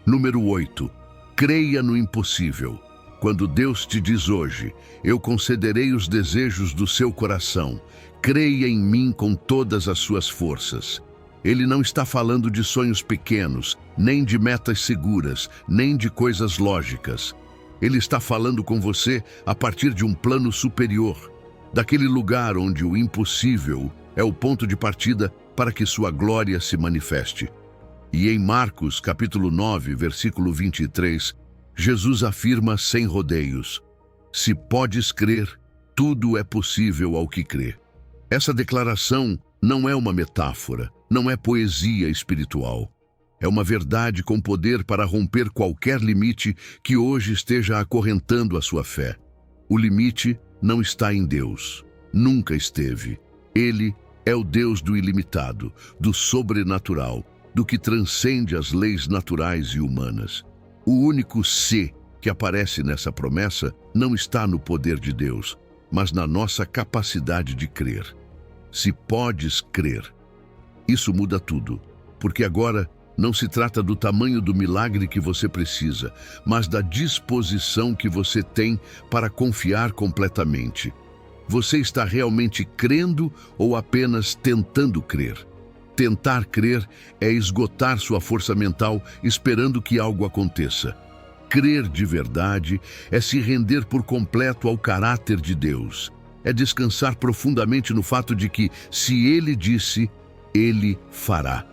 S1: Número 8. Creia no impossível. Quando Deus te diz hoje, eu concederei os desejos do seu coração, creia em mim com todas as suas forças. Ele não está falando de sonhos pequenos, nem de metas seguras, nem de coisas lógicas. Ele está falando com você a partir de um plano superior, daquele lugar onde o impossível é o ponto de partida para que sua glória se manifeste. E em Marcos, capítulo 9, versículo 23, Jesus afirma sem rodeios: se podes crer, tudo é possível ao que crê. Essa declaração não é uma metáfora, não é poesia espiritual. É uma verdade com poder para romper qualquer limite que hoje esteja acorrentando a sua fé. O limite não está em Deus, nunca esteve. Ele é o Deus do ilimitado, do sobrenatural, do que transcende as leis naturais e humanas. O único "se" que aparece nessa promessa não está no poder de Deus, mas na nossa capacidade de crer. Se podes crer. Isso muda tudo, porque agora não se trata do tamanho do milagre que você precisa, mas da disposição que você tem para confiar completamente. Você está realmente crendo ou apenas tentando crer? Tentar crer é esgotar sua força mental esperando que algo aconteça. Crer de verdade é se render por completo ao caráter de Deus. É descansar profundamente no fato de que, se Ele disse, Ele fará.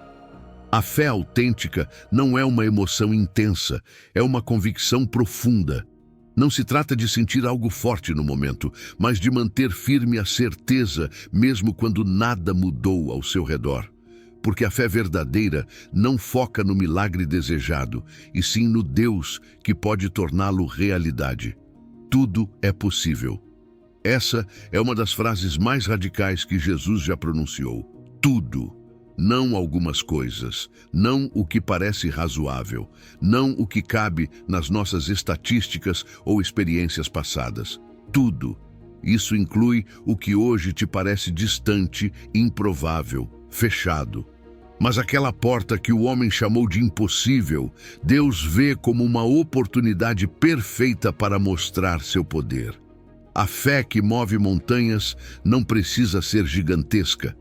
S1: A fé autêntica não é uma emoção intensa, é uma convicção profunda. Não se trata de sentir algo forte no momento, mas de manter firme a certeza, mesmo quando nada mudou ao seu redor. Porque a fé verdadeira não foca no milagre desejado, e sim no Deus que pode torná-lo realidade. Tudo é possível. Essa é uma das frases mais radicais que Jesus já pronunciou. Tudo. Não algumas coisas, não o que parece razoável, não o que cabe nas nossas estatísticas ou experiências passadas. Tudo. Isso inclui o que hoje te parece distante, improvável, fechado. Mas aquela porta que o homem chamou de impossível, Deus vê como uma oportunidade perfeita para mostrar seu poder. A fé que move montanhas não precisa ser gigantesca.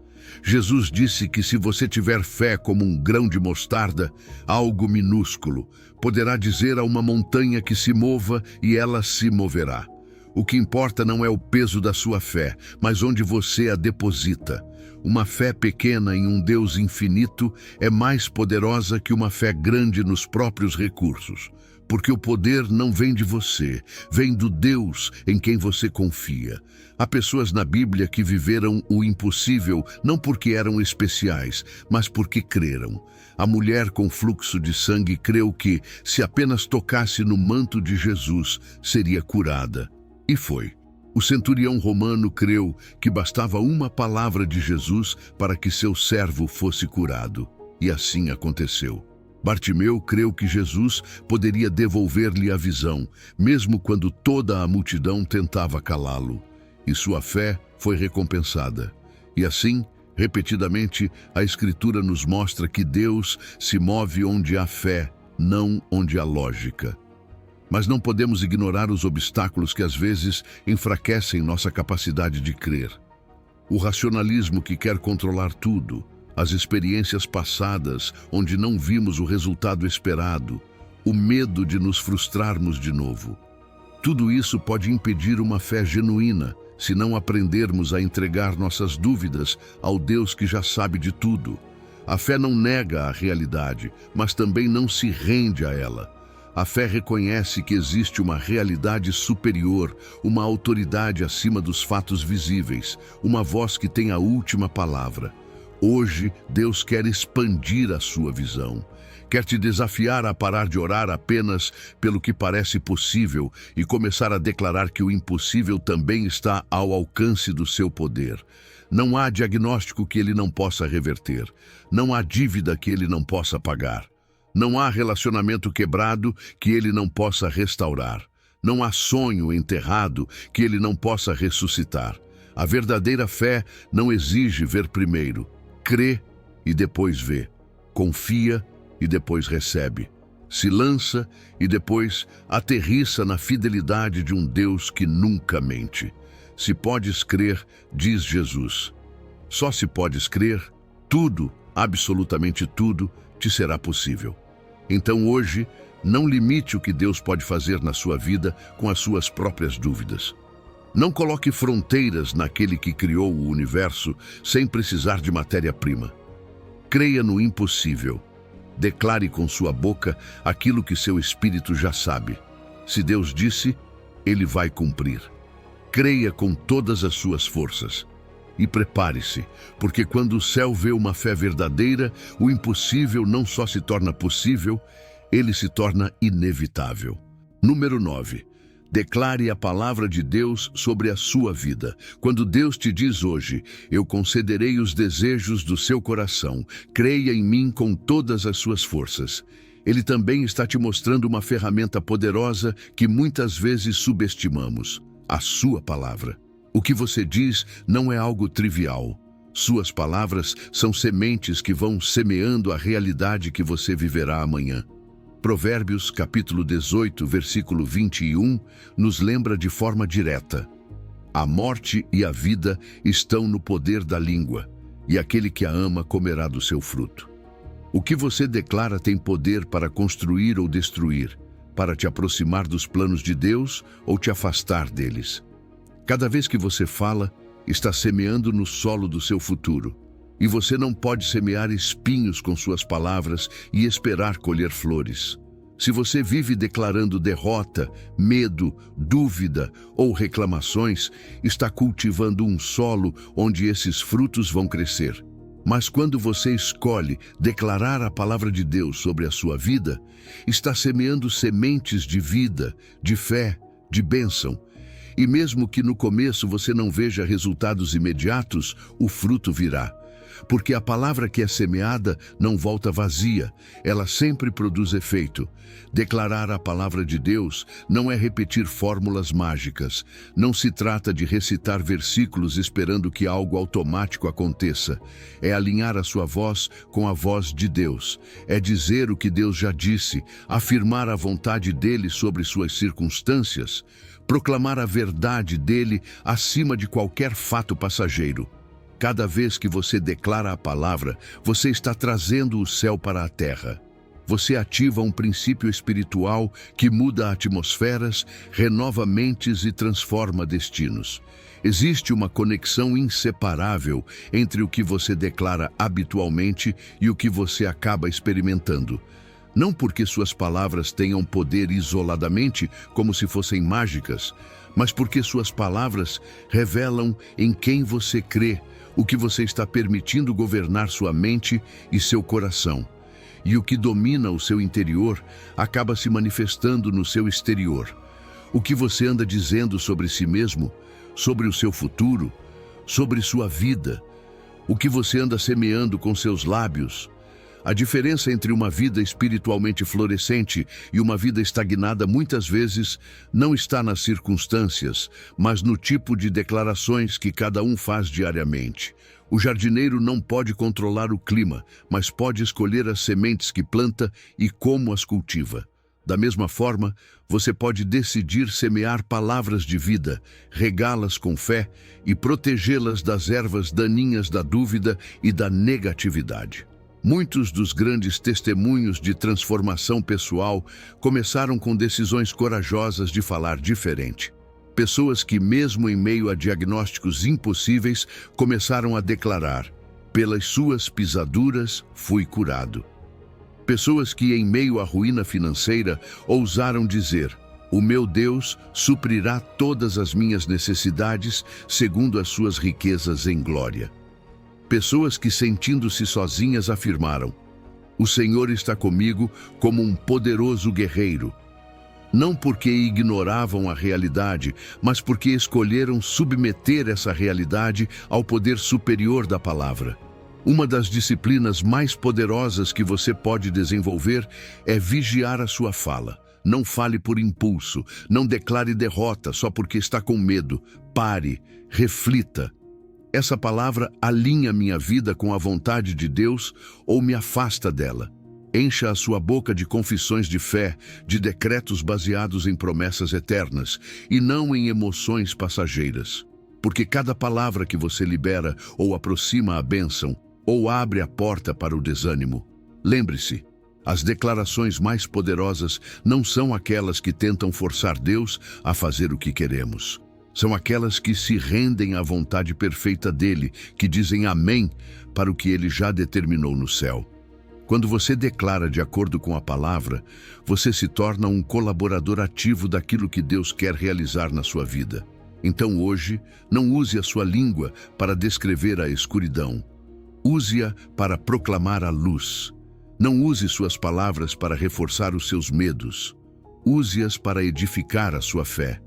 S1: Jesus disse que se você tiver fé como um grão de mostarda, algo minúsculo, poderá dizer a uma montanha que se mova e ela se moverá. O que importa não é o peso da sua fé, mas onde você a deposita. Uma fé pequena em um Deus infinito é mais poderosa que uma fé grande nos próprios recursos, porque o poder não vem de você, vem do Deus em quem você confia. Há pessoas na Bíblia que viveram o impossível não porque eram especiais, mas porque creram. A mulher com fluxo de sangue creu que, se apenas tocasse no manto de Jesus, seria curada. E foi. O centurião romano creu que bastava uma palavra de Jesus para que seu servo fosse curado. E assim aconteceu. Bartimeu creu que Jesus poderia devolver-lhe a visão, mesmo quando toda a multidão tentava calá-lo. E sua fé foi recompensada. E assim, repetidamente, a Escritura nos mostra que Deus se move onde há fé, não onde há lógica. Mas não podemos ignorar os obstáculos que às vezes enfraquecem nossa capacidade de crer. O racionalismo que quer controlar tudo, as experiências passadas onde não vimos o resultado esperado, o medo de nos frustrarmos de novo. Tudo isso pode impedir uma fé genuína se não aprendermos a entregar nossas dúvidas ao Deus que já sabe de tudo. A fé não nega a realidade, mas também não se rende a ela. A fé reconhece que existe uma realidade superior, uma autoridade acima dos fatos visíveis, uma voz que tem a última palavra. Hoje, Deus quer expandir a sua visão. Quer te desafiar a parar de orar apenas pelo que parece possível e começar a declarar que o impossível também está ao alcance do seu poder. Não há diagnóstico que ele não possa reverter. Não há dívida que ele não possa pagar. Não há relacionamento quebrado que ele não possa restaurar. Não há sonho enterrado que ele não possa ressuscitar. A verdadeira fé não exige ver primeiro. Crê e depois vê. Confia e depois recebe. Se lança e depois aterrissa na fidelidade de um Deus que nunca mente. Se podes crer, diz Jesus. Só se podes crer, tudo, absolutamente tudo, te será possível. Então hoje, não limite o que Deus pode fazer na sua vida com as suas próprias dúvidas. Não coloque fronteiras naquele que criou o universo sem precisar de matéria-prima. Creia no impossível. Declare com sua boca aquilo que seu espírito já sabe. Se Deus disse, Ele vai cumprir. Creia com todas as suas forças. E prepare-se, porque quando o céu vê uma fé verdadeira, o impossível não só se torna possível, ele se torna inevitável. Número 9. Declare a palavra de Deus sobre a sua vida. Quando Deus te diz hoje, eu concederei os desejos do seu coração, creia em mim com todas as suas forças. Ele também está te mostrando uma ferramenta poderosa que muitas vezes subestimamos, a sua palavra. O que você diz não é algo trivial. Suas palavras são sementes que vão semeando a realidade que você viverá amanhã. Provérbios, capítulo 18, versículo 21, nos lembra de forma direta. A morte e a vida estão no poder da língua, e aquele que a ama comerá do seu fruto. O que você declara tem poder para construir ou destruir, para te aproximar dos planos de Deus ou te afastar deles. Cada vez que você fala, está semeando no solo do seu futuro. E você não pode semear espinhos com suas palavras e esperar colher flores. Se você vive declarando derrota, medo, dúvida ou reclamações, está cultivando um solo onde esses frutos vão crescer. Mas quando você escolhe declarar a palavra de Deus sobre a sua vida, está semeando sementes de vida, de fé, de bênção. E mesmo que no começo você não veja resultados imediatos, o fruto virá. Porque a palavra que é semeada não volta vazia, ela sempre produz efeito. Declarar a palavra de Deus não é repetir fórmulas mágicas. Não se trata de recitar versículos esperando que algo automático aconteça. É alinhar a sua voz com a voz de Deus. É dizer o que Deus já disse, afirmar a vontade dele sobre suas circunstâncias, proclamar a verdade dele acima de qualquer fato passageiro. Cada vez que você declara a palavra, você está trazendo o céu para a terra. Você ativa um princípio espiritual que muda atmosferas, renova mentes e transforma destinos. Existe uma conexão inseparável entre o que você declara habitualmente e o que você acaba experimentando. Não porque suas palavras tenham poder isoladamente, como se fossem mágicas, mas porque suas palavras revelam em quem você crê, o que você está permitindo governar sua mente e seu coração. E o que domina o seu interior acaba se manifestando no seu exterior. O que você anda dizendo sobre si mesmo, sobre o seu futuro, sobre sua vida, o que você anda semeando com seus lábios. A diferença entre uma vida espiritualmente florescente e uma vida estagnada muitas vezes não está nas circunstâncias, mas no tipo de declarações que cada um faz diariamente. O jardineiro não pode controlar o clima, mas pode escolher as sementes que planta e como as cultiva. Da mesma forma, você pode decidir semear palavras de vida, regá-las com fé e protegê-las das ervas daninhas da dúvida e da negatividade. Muitos dos grandes testemunhos de transformação pessoal começaram com decisões corajosas de falar diferente. Pessoas que, mesmo em meio a diagnósticos impossíveis, começaram a declarar: pelas suas pisaduras fui curado. Pessoas que, em meio à ruína financeira, ousaram dizer: o meu Deus suprirá todas as minhas necessidades segundo as suas riquezas em glória. Pessoas que, sentindo-se sozinhas, afirmaram: O Senhor está comigo como um poderoso guerreiro. Não porque ignoravam a realidade, mas porque escolheram submeter essa realidade ao poder superior da palavra. Uma das disciplinas mais poderosas que você pode desenvolver é vigiar a sua fala. Não fale por impulso, não declare derrota só porque está com medo. Pare, reflita. Essa palavra alinha minha vida com a vontade de Deus ou me afasta dela? Encha a sua boca de confissões de fé, de decretos baseados em promessas eternas e não em emoções passageiras. Porque cada palavra que você libera ou aproxima a bênção ou abre a porta para o desânimo. Lembre-se, as declarações mais poderosas não são aquelas que tentam forçar Deus a fazer o que queremos. São aquelas que se rendem à vontade perfeita dele, que dizem amém para o que ele já determinou no céu. Quando você declara de acordo com a palavra, você se torna um colaborador ativo daquilo que Deus quer realizar na sua vida. Então hoje, não use a sua língua para descrever a escuridão. Use-a para proclamar a luz. Não use suas palavras para reforçar os seus medos. Use-as para edificar a sua fé.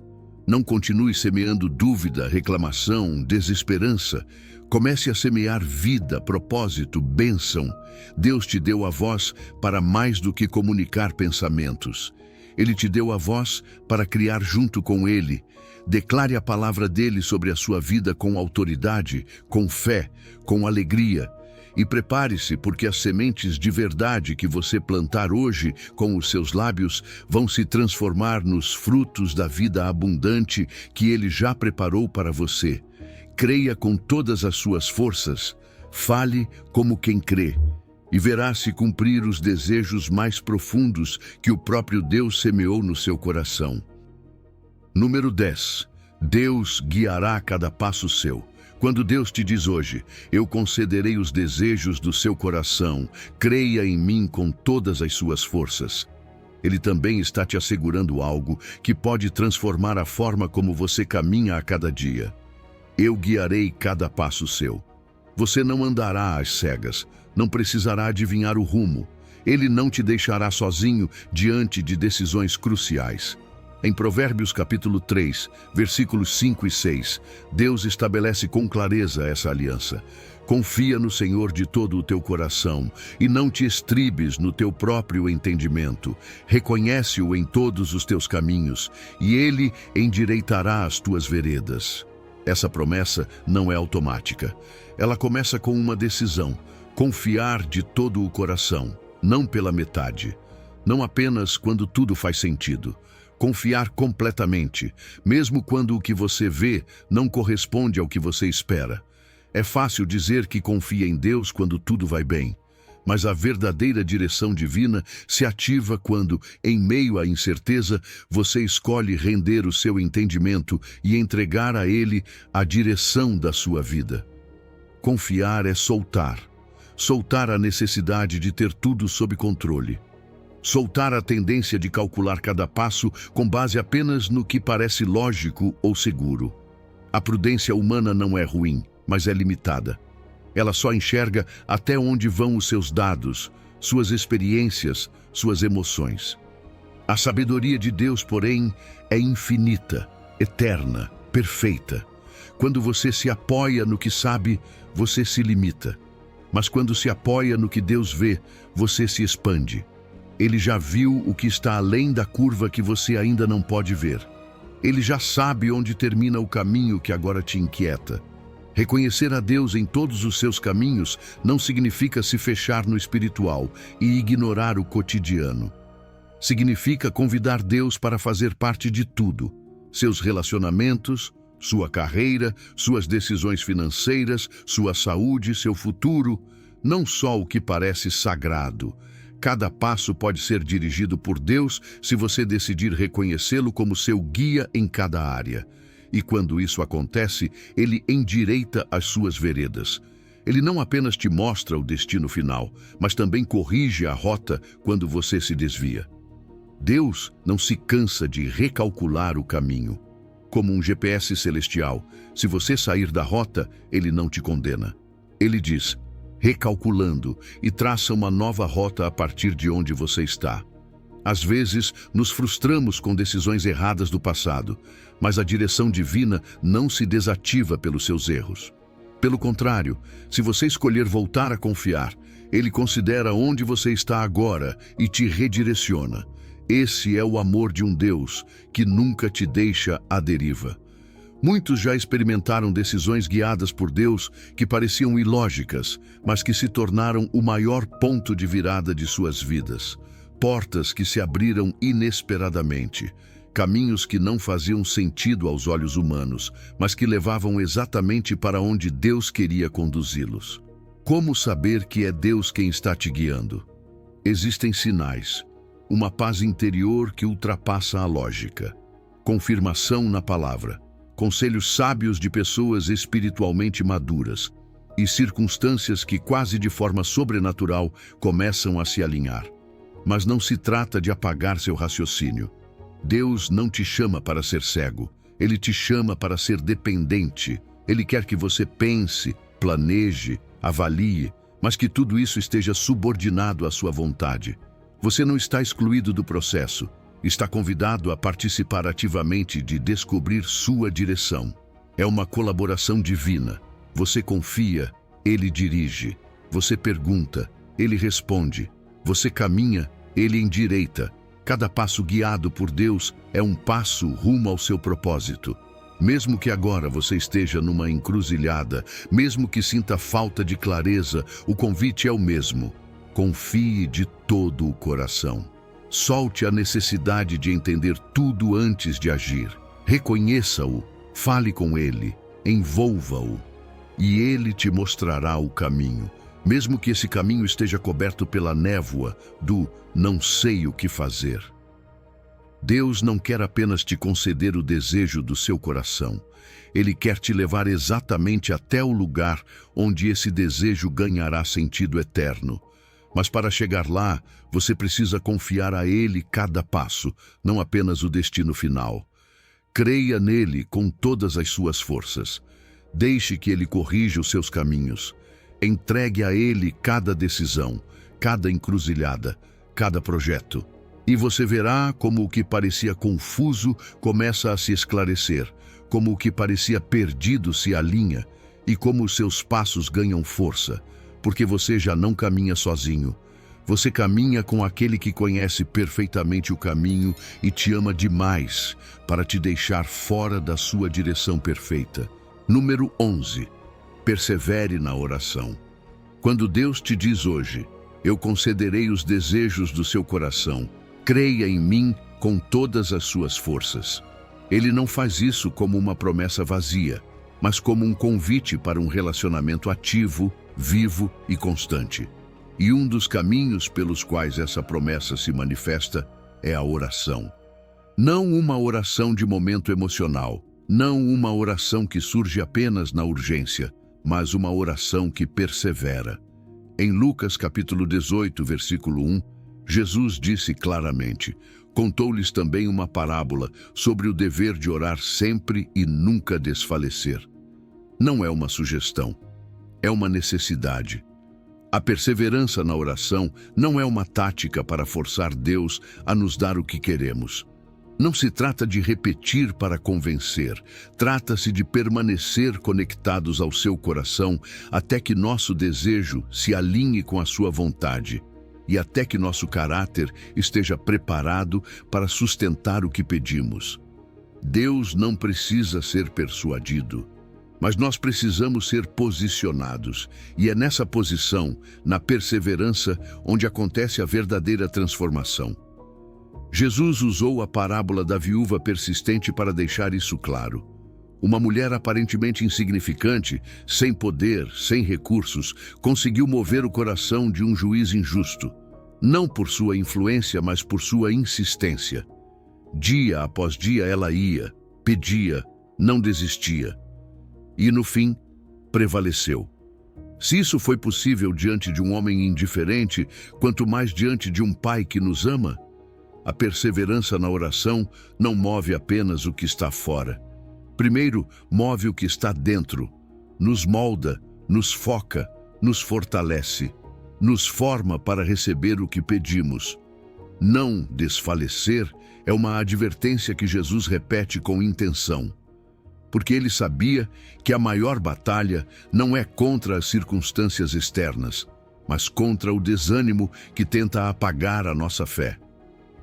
S1: Não continue semeando dúvida, reclamação, desesperança. Comece a semear vida, propósito, bênção. Deus te deu a voz para mais do que comunicar pensamentos. Ele te deu a voz para criar junto com Ele. Declare a palavra dele sobre a sua vida com autoridade, com fé, com alegria. E prepare-se, porque as sementes de verdade que você plantar hoje com os seus lábios vão se transformar nos frutos da vida abundante que Ele já preparou para você. Creia com todas as suas forças, fale como quem crê, e verá se cumprir os desejos mais profundos que o próprio Deus semeou no seu coração. Número 10. Deus guiará cada passo seu. Quando Deus te diz hoje, eu concederei os desejos do seu coração, creia em mim com todas as suas forças. Ele também está te assegurando algo que pode transformar a forma como você caminha a cada dia. Eu guiarei cada passo seu. Você não andará às cegas, não precisará adivinhar o rumo. Ele não te deixará sozinho diante de decisões cruciais. Em Provérbios capítulo 3, versículos 5 e 6, Deus estabelece com clareza essa aliança. Confia no Senhor de todo o teu coração e não te estribes no teu próprio entendimento. Reconhece-o em todos os teus caminhos e Ele endireitará as tuas veredas. Essa promessa não é automática. Ela começa com uma decisão: confiar de todo o coração, não pela metade. Não apenas quando tudo faz sentido. Confiar completamente, mesmo quando o que você vê não corresponde ao que você espera. É fácil dizer que confia em Deus quando tudo vai bem, mas a verdadeira direção divina se ativa quando, em meio à incerteza, você escolhe render o seu entendimento e entregar a Ele a direção da sua vida. Confiar é soltar. Soltar a necessidade de ter tudo sob controle. Soltar a tendência de calcular cada passo com base apenas no que parece lógico ou seguro. A prudência humana não é ruim, mas é limitada. Ela só enxerga até onde vão os seus dados, suas experiências, suas emoções. A sabedoria de Deus, porém, é infinita, eterna, perfeita. Quando você se apoia no que sabe, você se limita. Mas quando se apoia no que Deus vê, você se expande. Ele já viu o que está além da curva que você ainda não pode ver. Ele já sabe onde termina o caminho que agora te inquieta. Reconhecer a Deus em todos os seus caminhos não significa se fechar no espiritual e ignorar o cotidiano. Significa convidar Deus para fazer parte de tudo: seus relacionamentos, sua carreira, suas decisões financeiras, sua saúde, seu futuro, não só o que parece sagrado. Cada passo pode ser dirigido por Deus se você decidir reconhecê-lo como seu guia em cada área. E quando isso acontece, Ele endireita as suas veredas. Ele não apenas te mostra o destino final, mas também corrige a rota quando você se desvia. Deus não se cansa de recalcular o caminho. Como um GPS celestial, se você sair da rota, Ele não te condena. Ele diz: recalculando e traça uma nova rota a partir de onde você está. Às vezes, nos frustramos com decisões erradas do passado, mas a direção divina não se desativa pelos seus erros. Pelo contrário, se você escolher voltar a confiar, Ele considera onde você está agora e te redireciona. Esse é o amor de um Deus que nunca te deixa à deriva. Muitos já experimentaram decisões guiadas por Deus que pareciam ilógicas, mas que se tornaram o maior ponto de virada de suas vidas. Portas que se abriram inesperadamente, caminhos que não faziam sentido aos olhos humanos, mas que levavam exatamente para onde Deus queria conduzi-los. Como saber que é Deus quem está te guiando? Existem sinais, uma paz interior que ultrapassa a lógica, confirmação na palavra, conselhos sábios de pessoas espiritualmente maduras e circunstâncias que quase de forma sobrenatural começam a se alinhar. Mas não se trata de apagar seu raciocínio. Deus não te chama para ser cego. Ele te chama para ser dependente. Ele quer que você pense, planeje, avalie, mas que tudo isso esteja subordinado à sua vontade. Você não está excluído do processo. Está convidado a participar ativamente de descobrir sua direção. É uma colaboração divina. Você confia, Ele dirige. Você pergunta, Ele responde. Você caminha, Ele endireita. Cada passo guiado por Deus é um passo rumo ao seu propósito. Mesmo que agora você esteja numa encruzilhada, mesmo que sinta falta de clareza, o convite é o mesmo. Confie de todo o coração. Solte a necessidade de entender tudo antes de agir. Reconheça-o, fale com Ele, envolva-o, e Ele te mostrará o caminho. Mesmo que esse caminho esteja coberto pela névoa do não sei o que fazer. Deus não quer apenas te conceder o desejo do seu coração. Ele quer te levar exatamente até o lugar onde esse desejo ganhará sentido eterno. Mas para chegar lá, você precisa confiar a Ele cada passo, não apenas o destino final. Creia nele com todas as suas forças. Deixe que Ele corrija os seus caminhos. Entregue a Ele cada decisão, cada encruzilhada, cada projeto. E você verá como o que parecia confuso começa a se esclarecer, como o que parecia perdido se alinha e como os seus passos ganham força, porque você já não caminha sozinho. Você caminha com aquele que conhece perfeitamente o caminho e te ama demais para te deixar fora da sua direção perfeita. Número 11. Persevere na oração. Quando Deus te diz hoje, eu concederei os desejos do seu coração, creia em mim com todas as suas forças. Ele não faz isso como uma promessa vazia, mas como um convite para um relacionamento ativo, vivo e constante. E um dos caminhos pelos quais essa promessa se manifesta é a oração. Não uma oração de momento emocional, não uma oração que surge apenas na urgência, mas uma oração que persevera. Em Lucas capítulo 18, versículo 1, Jesus disse claramente, contou-lhes também uma parábola sobre o dever de orar sempre e nunca desfalecer. Não é uma sugestão, é uma necessidade. A perseverança na oração não é uma tática para forçar Deus a nos dar o que queremos. Não se trata de repetir para convencer, trata-se de permanecer conectados ao seu coração até que nosso desejo se alinhe com a sua vontade e até que nosso caráter esteja preparado para sustentar o que pedimos. Deus não precisa ser persuadido, mas nós precisamos ser posicionados, e é nessa posição, na perseverança, onde acontece a verdadeira transformação. Jesus usou a parábola da viúva persistente para deixar isso claro. Uma mulher aparentemente insignificante, sem poder, sem recursos, conseguiu mover o coração de um juiz injusto, não por sua influência, mas por sua insistência. Dia após dia ela ia, pedia, não desistia. E no fim, prevaleceu. Se isso foi possível diante de um homem indiferente, quanto mais diante de um Pai que nos ama, a perseverança na oração não move apenas o que está fora. Primeiro, move o que está dentro, nos molda, nos foca, nos fortalece, nos forma para receber o que pedimos. Não desfalecer é uma advertência que Jesus repete com intenção, porque ele sabia que a maior batalha não é contra as circunstâncias externas, mas contra o desânimo que tenta apagar a nossa fé,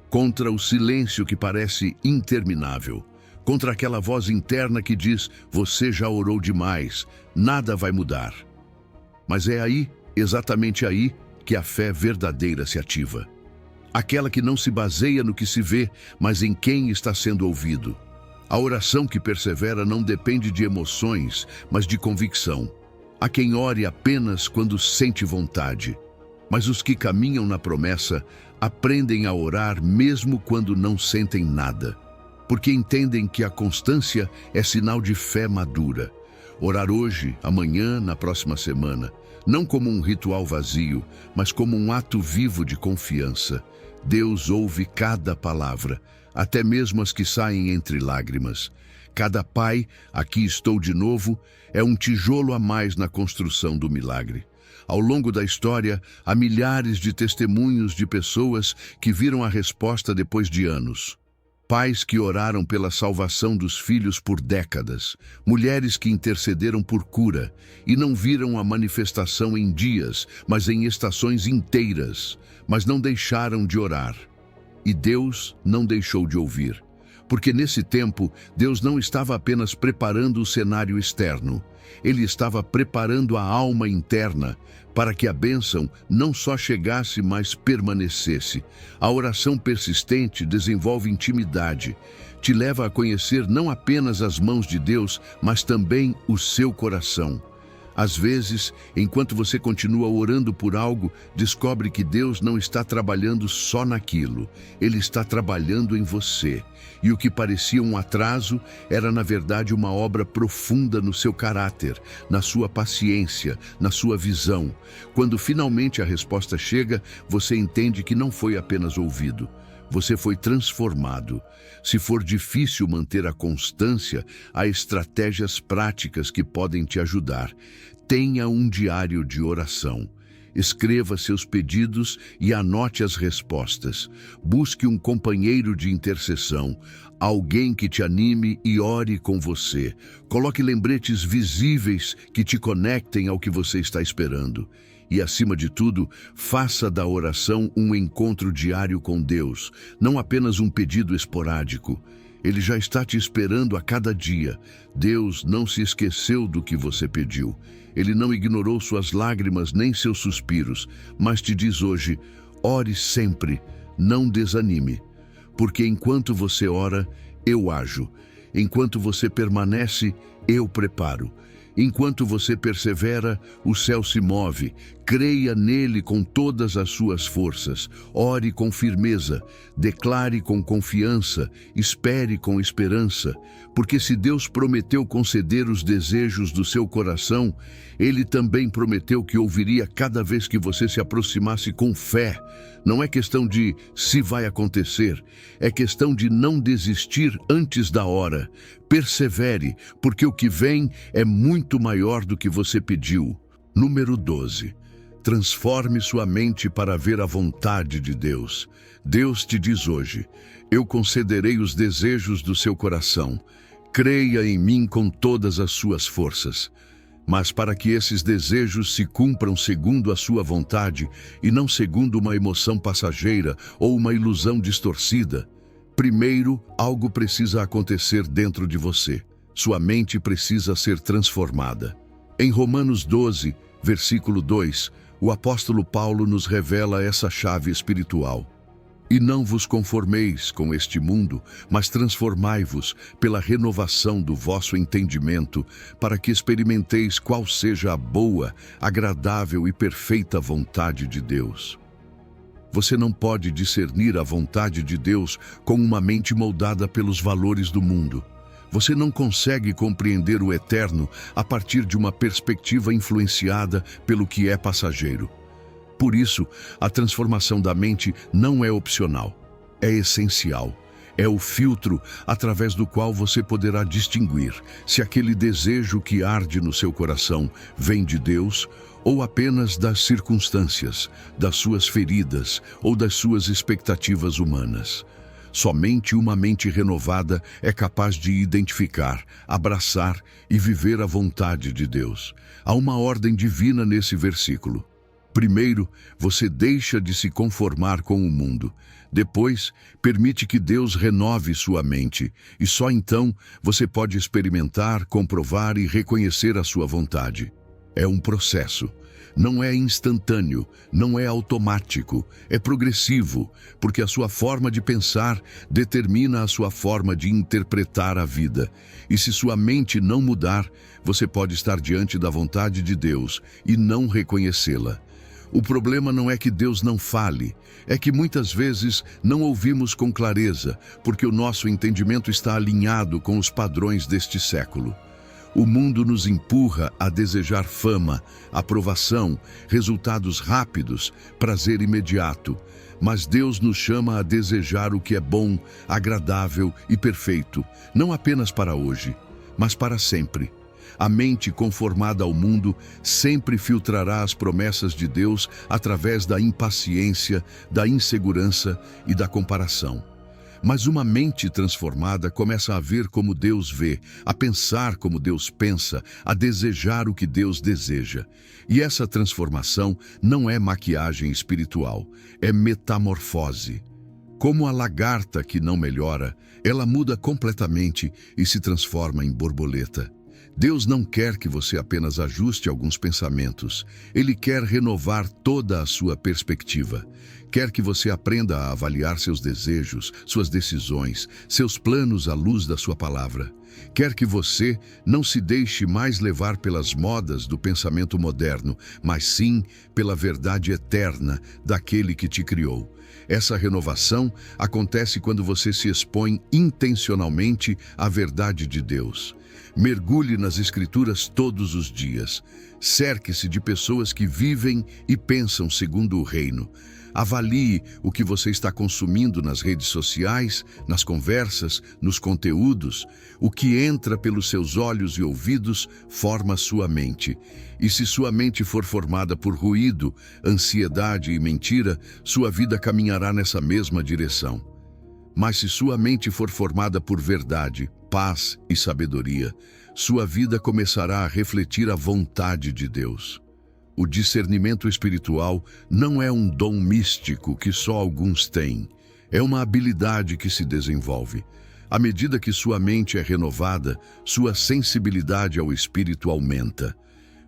S1: contra o silêncio que parece interminável, contra aquela voz interna que diz: você já orou demais, nada vai mudar. Mas é aí, exatamente aí, que a fé verdadeira se ativa. Aquela que não se baseia no que se vê, mas em quem está sendo ouvido. A oração que persevera não depende de emoções, mas de convicção. Há quem ore apenas quando sente vontade, mas os que caminham na promessa aprendem a orar mesmo quando não sentem nada, porque entendem que a constância é sinal de fé madura. Orar hoje, amanhã, na próxima semana, não como um ritual vazio, mas como um ato vivo de confiança. Deus ouve cada palavra, até mesmo as que saem entre lágrimas. Cada pai, aqui estou de novo, é um tijolo a mais na construção do milagre. Ao longo da história, há milhares de testemunhos de pessoas que viram a resposta depois de anos. Pais que oraram pela salvação dos filhos por décadas, mulheres que intercederam por cura e não viram a manifestação em dias, mas em estações inteiras, mas não deixaram de orar. E Deus não deixou de ouvir, porque nesse tempo Deus não estava apenas preparando o cenário externo, Ele estava preparando a alma interna para que a bênção não só chegasse, mas permanecesse. A oração persistente desenvolve intimidade, te leva a conhecer não apenas as mãos de Deus, mas também o seu coração. Às vezes, enquanto você continua orando por algo, descobre que Deus não está trabalhando só naquilo, Ele está trabalhando em você. E o que parecia um atraso era, na verdade, uma obra profunda no seu caráter, na sua paciência, na sua visão. Quando finalmente a resposta chega, você entende que não foi apenas ouvido. Você foi transformado. Se for difícil manter a constância, há estratégias práticas que podem te ajudar. Tenha um diário de oração. Escreva seus pedidos e anote as respostas. Busque um companheiro de intercessão, alguém que te anime e ore com você. Coloque lembretes visíveis que te conectem ao que você está esperando. E, acima de tudo, faça da oração um encontro diário com Deus, não apenas um pedido esporádico. Ele já está te esperando a cada dia. Deus não se esqueceu do que você pediu. Ele não ignorou suas lágrimas nem seus suspiros, mas te diz hoje: ore sempre, não desanime. Porque enquanto você ora, eu ajo. Enquanto você permanece, eu preparo. Enquanto você persevera, o céu se move. Creia nele com todas as suas forças. Ore com firmeza. Declare com confiança. Espere com esperança. Porque se Deus prometeu conceder os desejos do seu coração, Ele também prometeu que ouviria cada vez que você se aproximasse com fé. Não é questão de se vai acontecer, é questão de não desistir antes da hora. Persevere, porque o que vem é muito maior do que você pediu. Número 12. Transforme sua mente para ver a vontade de Deus. Deus te diz hoje: eu concederei os desejos do seu coração. Creia em mim com todas as suas forças. Mas para que esses desejos se cumpram segundo a sua vontade e não segundo uma emoção passageira ou uma ilusão distorcida, primeiro, algo precisa acontecer dentro de você. Sua mente precisa ser transformada. Em Romanos 12, versículo 2, o apóstolo Paulo nos revela essa chave espiritual. E não vos conformeis com este mundo, mas transformai-vos pela renovação do vosso entendimento, para que experimenteis qual seja a boa, agradável e perfeita vontade de Deus. Você não pode discernir a vontade de Deus com uma mente moldada pelos valores do mundo. Você não consegue compreender o eterno a partir de uma perspectiva influenciada pelo que é passageiro. Por isso, a transformação da mente não é opcional, é essencial. É o filtro através do qual você poderá distinguir se aquele desejo que arde no seu coração vem de Deus ou apenas das circunstâncias, das suas feridas ou das suas expectativas humanas. Somente uma mente renovada é capaz de identificar, abraçar e viver a vontade de Deus. Há uma ordem divina nesse versículo. Primeiro, você deixa de se conformar com o mundo. Depois, permite que Deus renove sua mente. E só então você pode experimentar, comprovar e reconhecer a sua vontade. É um processo. Não é instantâneo, não é automático, é progressivo, porque a sua forma de pensar determina a sua forma de interpretar a vida. E se sua mente não mudar, você pode estar diante da vontade de Deus e não reconhecê-la. O problema não é que Deus não fale, é que muitas vezes não ouvimos com clareza, porque o nosso entendimento está alinhado com os padrões deste século. O mundo nos empurra a desejar fama, aprovação, resultados rápidos, prazer imediato. Mas Deus nos chama a desejar o que é bom, agradável e perfeito, não apenas para hoje, mas para sempre. A mente conformada ao mundo sempre filtrará as promessas de Deus através da impaciência, da insegurança e da comparação. Mas uma mente transformada começa a ver como Deus vê, a pensar como Deus pensa, a desejar o que Deus deseja. E essa transformação não é maquiagem espiritual, é metamorfose. Como a lagarta que não melhora, ela muda completamente e se transforma em borboleta. Deus não quer que você apenas ajuste alguns pensamentos. Ele quer renovar toda a sua perspectiva. Quer que você aprenda a avaliar seus desejos, suas decisões, seus planos à luz da sua palavra. Quer que você não se deixe mais levar pelas modas do pensamento moderno, mas sim pela verdade eterna daquele que te criou. Essa renovação acontece quando você se expõe intencionalmente à verdade de Deus. Mergulhe nas Escrituras todos os dias. Cerque-se de pessoas que vivem e pensam segundo o reino. Avalie o que você está consumindo nas redes sociais, nas conversas, nos conteúdos. O que entra pelos seus olhos e ouvidos forma sua mente. E se sua mente for formada por ruído, ansiedade e mentira, sua vida caminhará nessa mesma direção. Mas se sua mente for formada por verdade, paz e sabedoria, sua vida começará a refletir a vontade de Deus. O discernimento espiritual não é um dom místico que só alguns têm. É uma habilidade que se desenvolve. À medida que sua mente é renovada, sua sensibilidade ao espírito aumenta.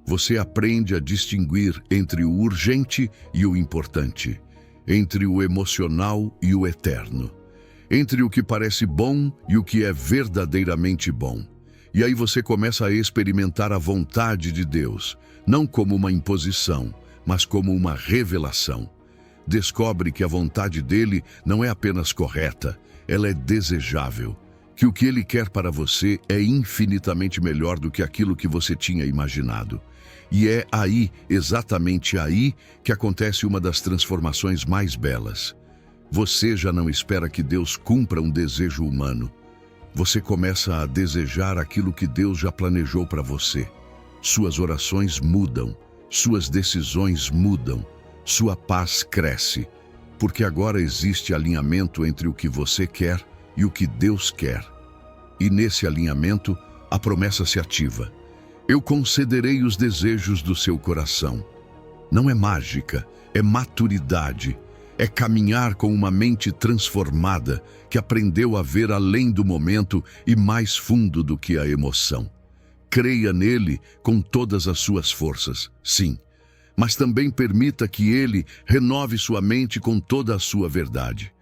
S1: Você aprende a distinguir entre o urgente e o importante, entre o emocional e o eterno, entre o que parece bom e o que é verdadeiramente bom. E aí você começa a experimentar a vontade de Deus, não como uma imposição, mas como uma revelação. Descobre que a vontade dele não é apenas correta, ela é desejável. Que o que ele quer para você é infinitamente melhor do que aquilo que você tinha imaginado. E é aí, exatamente aí, que acontece uma das transformações mais belas. Você já não espera que Deus cumpra um desejo humano. Você começa a desejar aquilo que Deus já planejou para você. Suas orações mudam, suas decisões mudam, sua paz cresce, porque agora existe alinhamento entre o que você quer e o que Deus quer. E nesse alinhamento, a promessa se ativa. Eu concederei os desejos do seu coração. Não é mágica, é maturidade. É caminhar com uma mente transformada que aprendeu a ver além do momento e mais fundo do que a emoção. Creia nele com todas as suas forças, sim, mas também permita que ele renove sua mente com toda a sua verdade.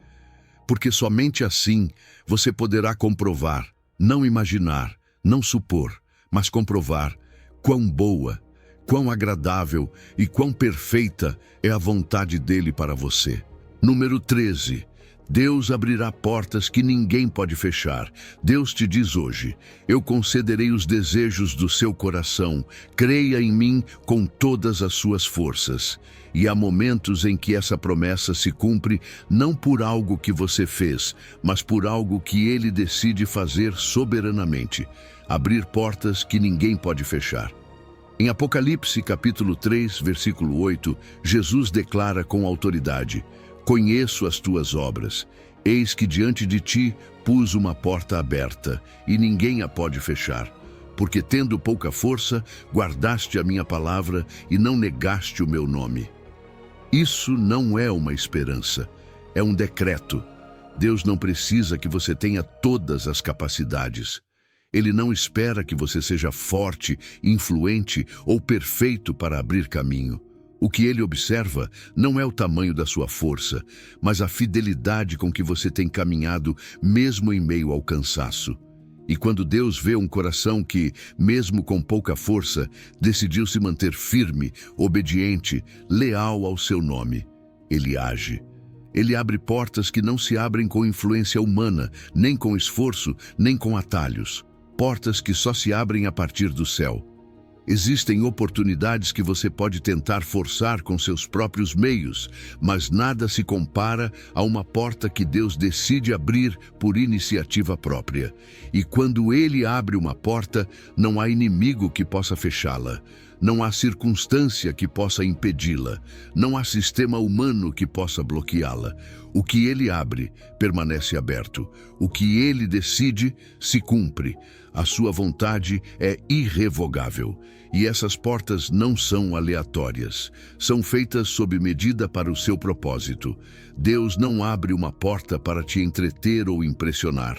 S1: Porque somente assim você poderá comprovar, não imaginar, não supor, mas comprovar quão boa, quão agradável e quão perfeita é a vontade dele para você. Número 13. Deus abrirá portas que ninguém pode fechar. Deus te diz hoje: eu concederei os desejos do seu coração. Creia em mim com todas as suas forças. E há momentos em que essa promessa se cumpre não por algo que você fez, mas por algo que Ele decide fazer soberanamente. Abrir portas que ninguém pode fechar. Em Apocalipse, capítulo 3, versículo 8, Jesus declara com autoridade: conheço as tuas obras. Eis que diante de ti pus uma porta aberta, e ninguém a pode fechar. Porque tendo pouca força, guardaste a minha palavra e não negaste o meu nome. Isso não é uma esperança, é um decreto. Deus não precisa que você tenha todas as capacidades. Ele não espera que você seja forte, influente ou perfeito para abrir caminho. O que ele observa não é o tamanho da sua força, mas a fidelidade com que você tem caminhado mesmo em meio ao cansaço. E quando Deus vê um coração que, mesmo com pouca força, decidiu se manter firme, obediente, leal ao seu nome, Ele age. Ele abre portas que não se abrem com influência humana, nem com esforço, nem com atalhos. Portas que só se abrem a partir do céu. Existem oportunidades que você pode tentar forçar com seus próprios meios, mas nada se compara a uma porta que Deus decide abrir por iniciativa própria. E quando Ele abre uma porta, não há inimigo que possa fechá-la. Não há circunstância que possa impedi-la. Não há sistema humano que possa bloqueá-la. O que Ele abre, permanece aberto. O que Ele decide, se cumpre. A sua vontade é irrevogável. E essas portas não são aleatórias. São feitas sob medida para o seu propósito. Deus não abre uma porta para te entreter ou impressionar.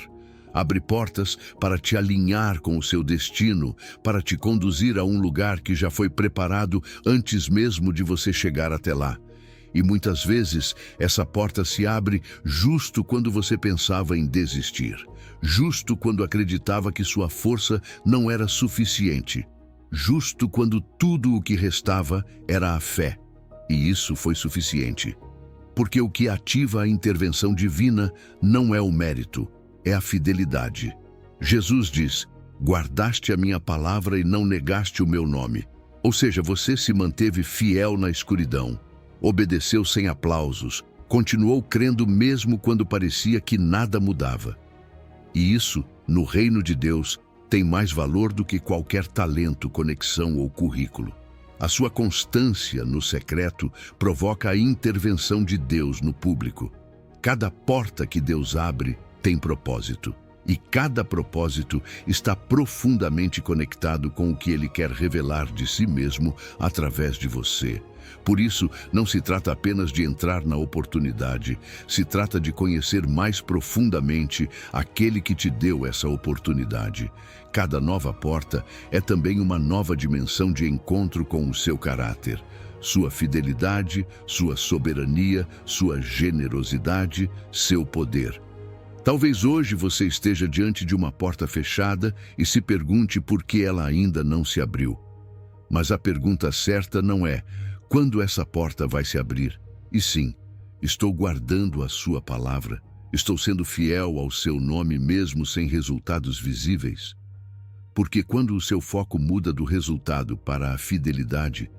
S1: Abre portas para te alinhar com o seu destino, para te conduzir a um lugar que já foi preparado antes mesmo de você chegar até lá. E muitas vezes essa porta se abre justo quando você pensava em desistir, justo quando acreditava que sua força não era suficiente, justo quando tudo o que restava era a fé. E isso foi suficiente. Porque o que ativa a intervenção divina não é o mérito, é a fidelidade. Jesus diz: guardaste a minha palavra e não negaste o meu nome. Ou seja, você se manteve fiel na escuridão, obedeceu sem aplausos, continuou crendo mesmo quando parecia que nada mudava. E isso, no reino de Deus, tem mais valor do que qualquer talento, conexão ou currículo. A sua constância no secreto provoca a intervenção de Deus no público. Cada porta que Deus abre tem propósito. E cada propósito está profundamente conectado com o que Ele quer revelar de si mesmo através de você. Por isso, não se trata apenas de entrar na oportunidade, se trata de conhecer mais profundamente aquele que te deu essa oportunidade. Cada nova porta é também uma nova dimensão de encontro com o seu caráter, sua fidelidade, sua soberania, sua generosidade, seu poder. Talvez hoje você esteja diante de uma porta fechada e se pergunte por que ela ainda não se abriu. Mas a pergunta certa não é: quando essa porta vai se abrir? E sim, estou guardando a sua palavra? Estou sendo fiel ao seu nome mesmo sem resultados visíveis? Porque quando o seu foco muda do resultado para a fidelidade,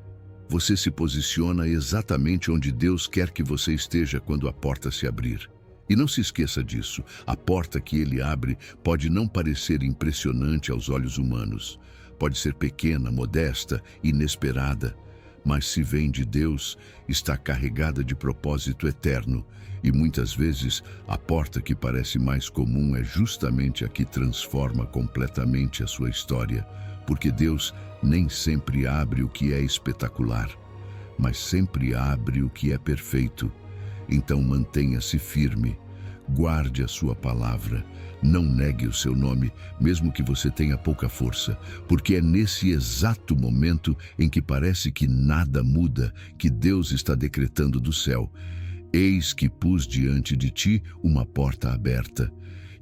S1: você se posiciona exatamente onde Deus quer que você esteja quando a porta se abrir. E não se esqueça disso, a porta que Ele abre pode não parecer impressionante aos olhos humanos. Pode ser pequena, modesta, inesperada, mas se vem de Deus, está carregada de propósito eterno. E muitas vezes, a porta que parece mais comum é justamente a que transforma completamente a sua história, porque Deus nem sempre abre o que é espetacular, mas sempre abre o que é perfeito. Então mantenha-se firme, guarde a sua palavra, não negue o seu nome, mesmo que você tenha pouca força, porque é nesse exato momento em que parece que nada muda, que Deus está decretando do céu: eis que pus diante de ti uma porta aberta.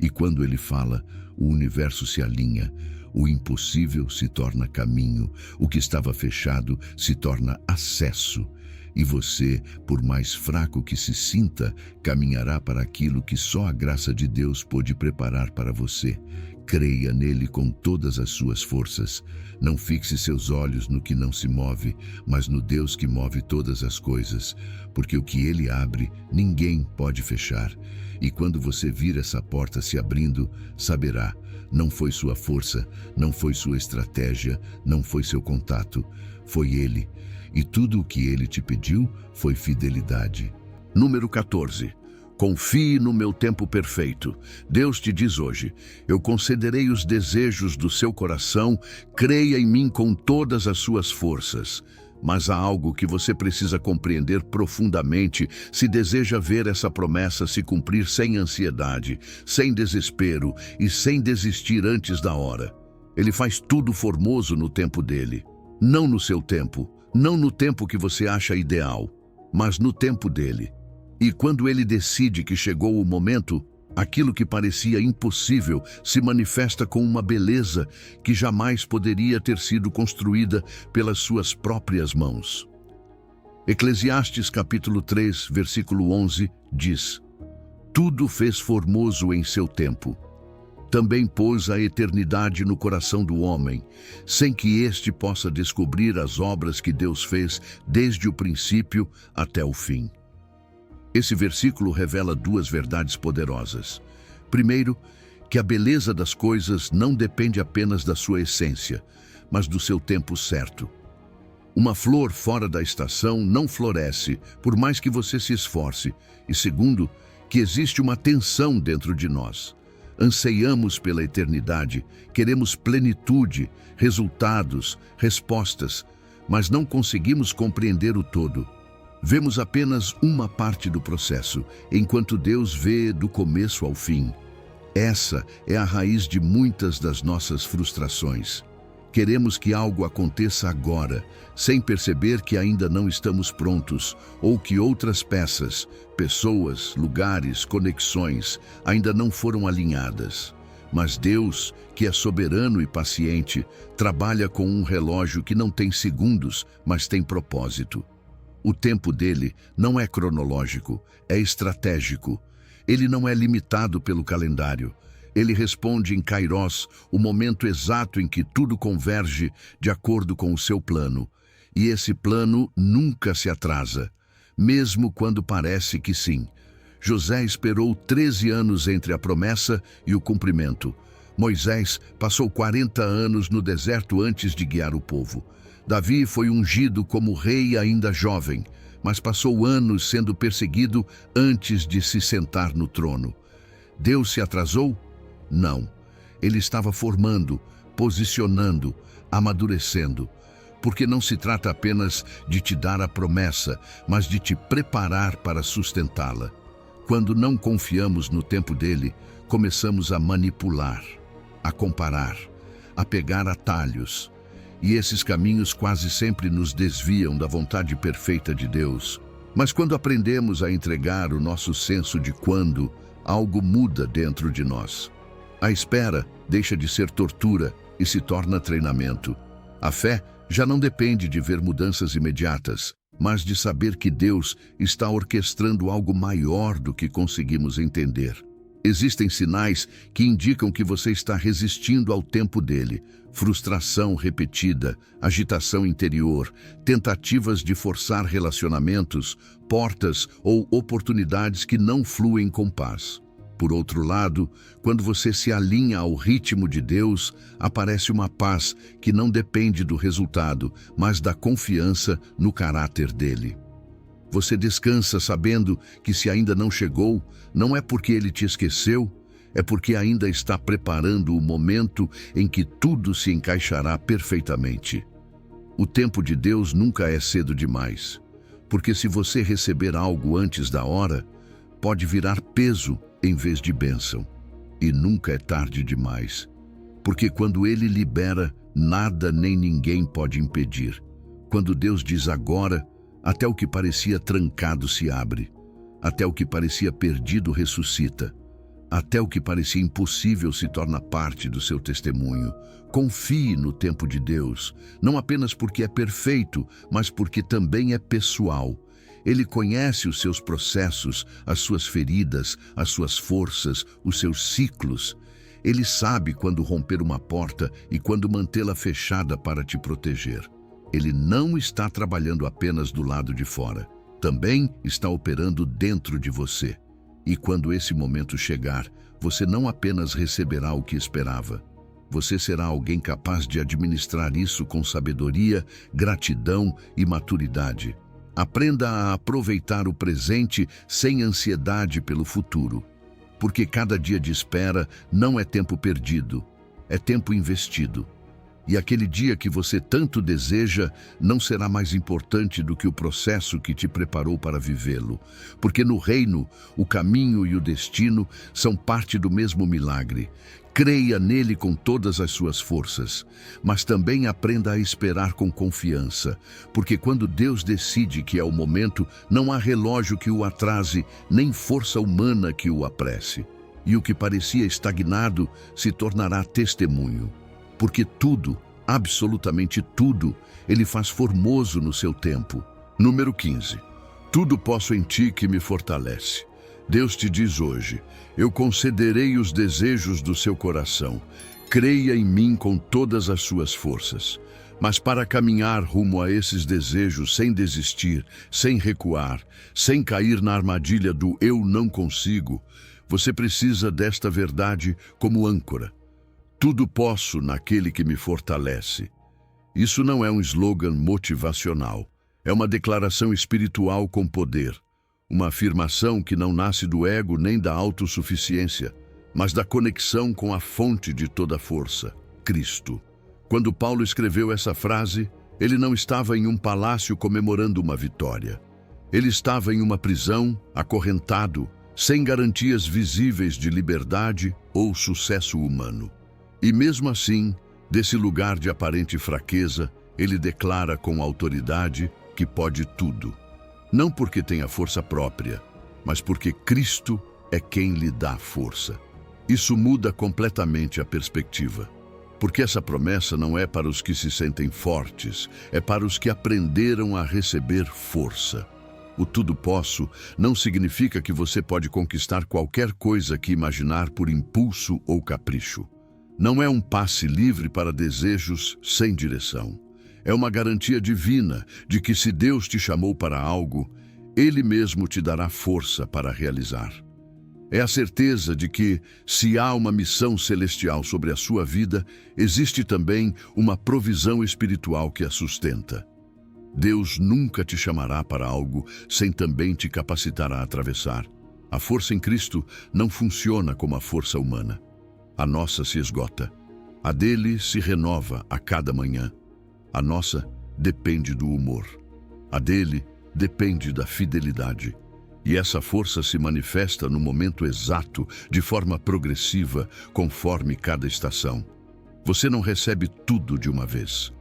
S1: E quando Ele fala, o universo se alinha, o impossível se torna caminho, o que estava fechado se torna acesso. E você, por mais fraco que se sinta, caminhará para aquilo que só a graça de Deus pôde preparar para você. Creia nele com todas as suas forças. Não fixe seus olhos no que não se move, mas no Deus que move todas as coisas, porque o que ele abre, ninguém pode fechar. E quando você vir essa porta se abrindo, saberá, não foi sua força, não foi sua estratégia, não foi seu contato, foi ele. E tudo o que ele te pediu foi fidelidade. Número 14. Confie no meu tempo perfeito. Deus te diz hoje, eu concederei os desejos do seu coração, creia em mim com todas as suas forças. Mas há algo que você precisa compreender profundamente se deseja ver essa promessa se cumprir sem ansiedade, sem desespero e sem desistir antes da hora. Ele faz tudo formoso no tempo dele. Não no seu tempo, não no tempo que você acha ideal, mas no tempo dele. E quando ele decide que chegou o momento, aquilo que parecia impossível se manifesta com uma beleza que jamais poderia ter sido construída pelas suas próprias mãos. Eclesiastes capítulo 3, versículo 11, diz: Tudo fez formoso em seu tempo. Também pôs a eternidade no coração do homem, sem que este possa descobrir as obras que Deus fez desde o princípio até o fim. Esse versículo revela duas verdades poderosas. Primeiro, que a beleza das coisas não depende apenas da sua essência, mas do seu tempo certo. Uma flor fora da estação não floresce, por mais que você se esforce. E segundo, que existe uma tensão dentro de nós. Anseiamos pela eternidade, queremos plenitude, resultados, respostas, mas não conseguimos compreender o todo. Vemos apenas uma parte do processo, enquanto Deus vê do começo ao fim. Essa é a raiz de muitas das nossas frustrações. Queremos que algo aconteça agora, sem perceber que ainda não estamos prontos, ou que outras peças, pessoas, lugares, conexões, ainda não foram alinhadas. Mas Deus, que é soberano e paciente, trabalha com um relógio que não tem segundos, mas tem propósito. O tempo dele não é cronológico, é estratégico. Ele não é limitado pelo calendário. Ele responde em Kairos, o momento exato em que tudo converge de acordo com o seu plano. E esse plano nunca se atrasa, mesmo quando parece que sim. José esperou 13 anos entre a promessa e o cumprimento. Moisés passou 40 anos no deserto antes de guiar o povo. Davi foi ungido como rei ainda jovem, mas passou anos sendo perseguido antes de se sentar no trono. Deus se atrasou? Não. Ele estava formando, posicionando, amadurecendo. Porque não se trata apenas de te dar a promessa, mas de te preparar para sustentá-la. Quando não confiamos no tempo dele, começamos a manipular, a comparar, a pegar atalhos. E esses caminhos quase sempre nos desviam da vontade perfeita de Deus. Mas quando aprendemos a entregar o nosso senso de quando, algo muda dentro de nós. A espera deixa de ser tortura e se torna treinamento. A fé já não depende de ver mudanças imediatas, mas de saber que Deus está orquestrando algo maior do que conseguimos entender. Existem sinais que indicam que você está resistindo ao tempo dele. Frustração repetida, agitação interior, tentativas de forçar relacionamentos, portas ou oportunidades que não fluem com paz. Por outro lado, quando você se alinha ao ritmo de Deus, aparece uma paz que não depende do resultado, mas da confiança no caráter dele. Você descansa sabendo que se ainda não chegou, não é porque ele te esqueceu, é porque ainda está preparando o momento em que tudo se encaixará perfeitamente. O tempo de Deus nunca é cedo demais, porque se você receber algo antes da hora, pode virar peso em vez de bênção. E nunca é tarde demais, porque quando ele libera, nada nem ninguém pode impedir. Quando Deus diz agora, até o que parecia trancado se abre, até o que parecia perdido ressuscita, até o que parecia impossível se torna parte do seu testemunho. Confie no tempo de Deus, não apenas porque é perfeito, mas porque também é pessoal. Ele conhece os seus processos, as suas feridas, as suas forças, os seus ciclos. Ele sabe quando romper uma porta e quando mantê-la fechada para te proteger. Ele não está trabalhando apenas do lado de fora. Também está operando dentro de você. E quando esse momento chegar, você não apenas receberá o que esperava. Você será alguém capaz de administrar isso com sabedoria, gratidão e maturidade. Aprenda a aproveitar o presente sem ansiedade pelo futuro. Porque cada dia de espera não é tempo perdido, é tempo investido. E aquele dia que você tanto deseja não será mais importante do que o processo que te preparou para vivê-lo. Porque no reino, o caminho e o destino são parte do mesmo milagre. Creia nele com todas as suas forças, mas também aprenda a esperar com confiança, porque quando Deus decide que é o momento, não há relógio que o atrase, nem força humana que o apresse. E o que parecia estagnado se tornará testemunho. Porque tudo, absolutamente tudo, Ele faz formoso no seu tempo. Número 15. Tudo posso em ti que me fortalece. Deus te diz hoje, eu concederei os desejos do seu coração. Creia em mim com todas as suas forças. Mas para caminhar rumo a esses desejos sem desistir, sem recuar, sem cair na armadilha do eu não consigo, você precisa desta verdade como âncora. Tudo posso naquele que me fortalece. Isso não é um slogan motivacional. É uma declaração espiritual com poder. Uma afirmação que não nasce do ego nem da autossuficiência, mas da conexão com a fonte de toda força, Cristo. Quando Paulo escreveu essa frase, ele não estava em um palácio comemorando uma vitória. Ele estava em uma prisão, acorrentado, sem garantias visíveis de liberdade ou sucesso humano. E mesmo assim, desse lugar de aparente fraqueza, ele declara com autoridade que pode tudo. Não porque tenha força própria, mas porque Cristo é quem lhe dá força. Isso muda completamente a perspectiva. Porque essa promessa não é para os que se sentem fortes, é para os que aprenderam a receber força. O tudo posso não significa que você pode conquistar qualquer coisa que imaginar por impulso ou capricho. Não é um passe livre para desejos sem direção. É uma garantia divina de que se Deus te chamou para algo, Ele mesmo te dará força para realizar. É a certeza de que, se há uma missão celestial sobre a sua vida, existe também uma provisão espiritual que a sustenta. Deus nunca te chamará para algo sem também te capacitar a atravessar. A força em Cristo não funciona como a força humana. A nossa se esgota. A dele se renova a cada manhã. A nossa depende do humor. A dele depende da fidelidade. E essa força se manifesta no momento exato, de forma progressiva, conforme cada estação. Você não recebe tudo de uma vez.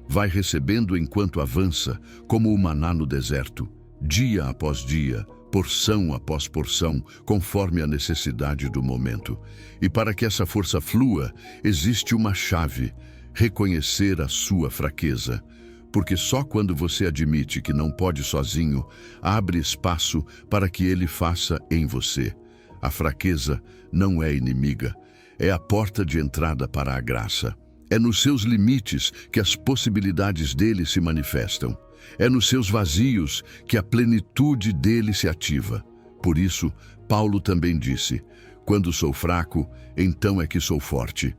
S1: Vai recebendo enquanto avança, como o maná no deserto, dia após dia, porção após porção, conforme a necessidade do momento. E para que essa força flua, existe uma chave: reconhecer a sua fraqueza. Porque só quando você admite que não pode sozinho, abre espaço para que Ele faça em você. A fraqueza não é inimiga, é a porta de entrada para a graça. É nos seus limites que as possibilidades dele se manifestam. É nos seus vazios que a plenitude dele se ativa. Por isso, Paulo também disse: quando sou fraco, então é que sou forte.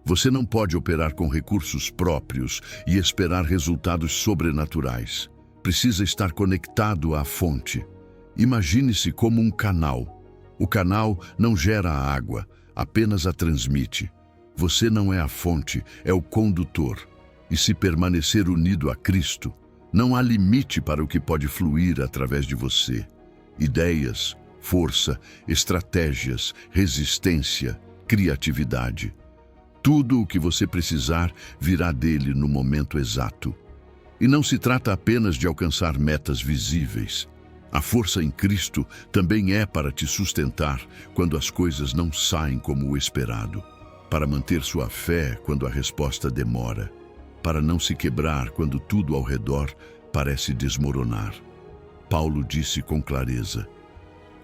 S1: Você não pode operar com recursos próprios e esperar resultados sobrenaturais. Precisa estar conectado à fonte. Imagine-se como um canal. O canal não gera a água, apenas a transmite. Você não é a fonte, é o condutor. E se permanecer unido a Cristo, não há limite para o que pode fluir através de você. Ideias, força, estratégias, resistência, criatividade. Tudo o que você precisar virá dele no momento exato. E não se trata apenas de alcançar metas visíveis. A força em Cristo também é para te sustentar quando as coisas não saem como o esperado, para manter sua fé quando a resposta demora, para não se quebrar quando tudo ao redor parece desmoronar, Paulo disse com clareza: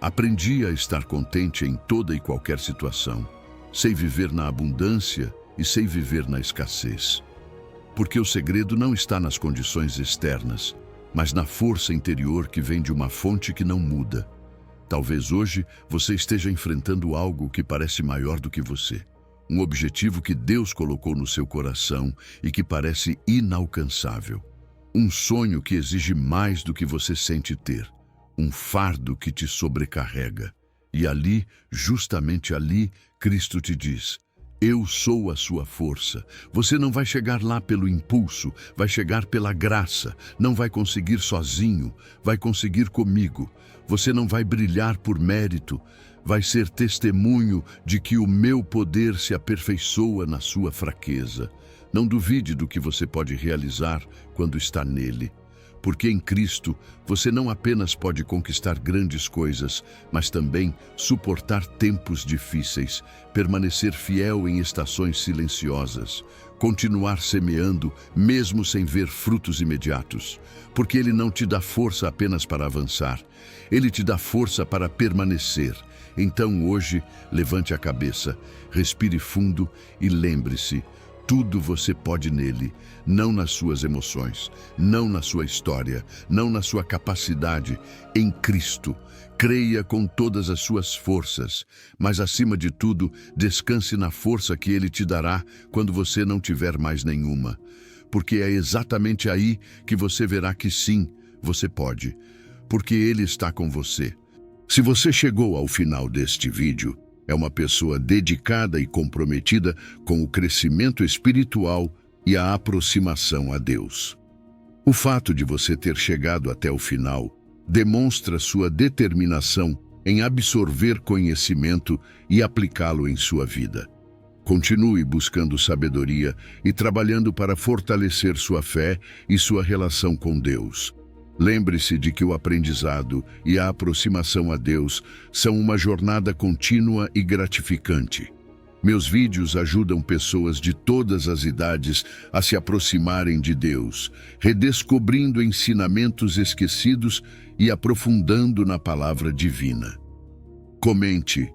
S1: aprendi a estar contente em toda e qualquer situação. Sei viver na abundância e sei viver na escassez. Porque o segredo não está nas condições externas, mas na força interior que vem de uma fonte que não muda. Talvez hoje você esteja enfrentando algo que parece maior do que você. Um objetivo que Deus colocou no seu coração e que parece inalcançável. Um sonho que exige mais do que você sente ter. Um fardo que te sobrecarrega. E ali, justamente ali, Cristo te diz: eu sou a sua força. Você não vai chegar lá pelo impulso, vai chegar pela graça. Não vai conseguir sozinho, vai conseguir comigo. Você não vai brilhar por mérito, vai ser testemunho de que o meu poder se aperfeiçoa na sua fraqueza. Não duvide do que você pode realizar quando está nele. Porque em Cristo você não apenas pode conquistar grandes coisas, mas também suportar tempos difíceis, permanecer fiel em estações silenciosas, continuar semeando mesmo sem ver frutos imediatos. Porque Ele não te dá força apenas para avançar, Ele te dá força para permanecer. Então hoje, levante a cabeça, respire fundo e lembre-se: tudo você pode nele, não nas suas emoções, não na sua história, não na sua capacidade, em Cristo. Creia com todas as suas forças, mas acima de tudo, descanse na força que Ele te dará quando você não tiver mais nenhuma. Porque é exatamente aí que você verá que sim, você pode, porque Ele está com você. Se você chegou ao final deste vídeo, é uma pessoa dedicada e comprometida com o crescimento espiritual e a aproximação a Deus. O fato de você ter chegado até o final demonstra sua determinação em absorver conhecimento e aplicá-lo em sua vida. Continue buscando sabedoria e trabalhando para fortalecer sua fé e sua relação com Deus. Lembre-se de que o aprendizado e a aproximação a Deus são uma jornada contínua e gratificante. Meus vídeos ajudam pessoas de todas as idades a se aproximarem de Deus, redescobrindo ensinamentos esquecidos e aprofundando na palavra divina. Comente: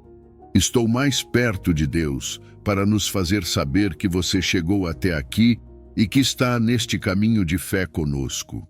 S1: estou mais perto de Deus, para nos fazer saber que você chegou até aqui e que está neste caminho de fé conosco.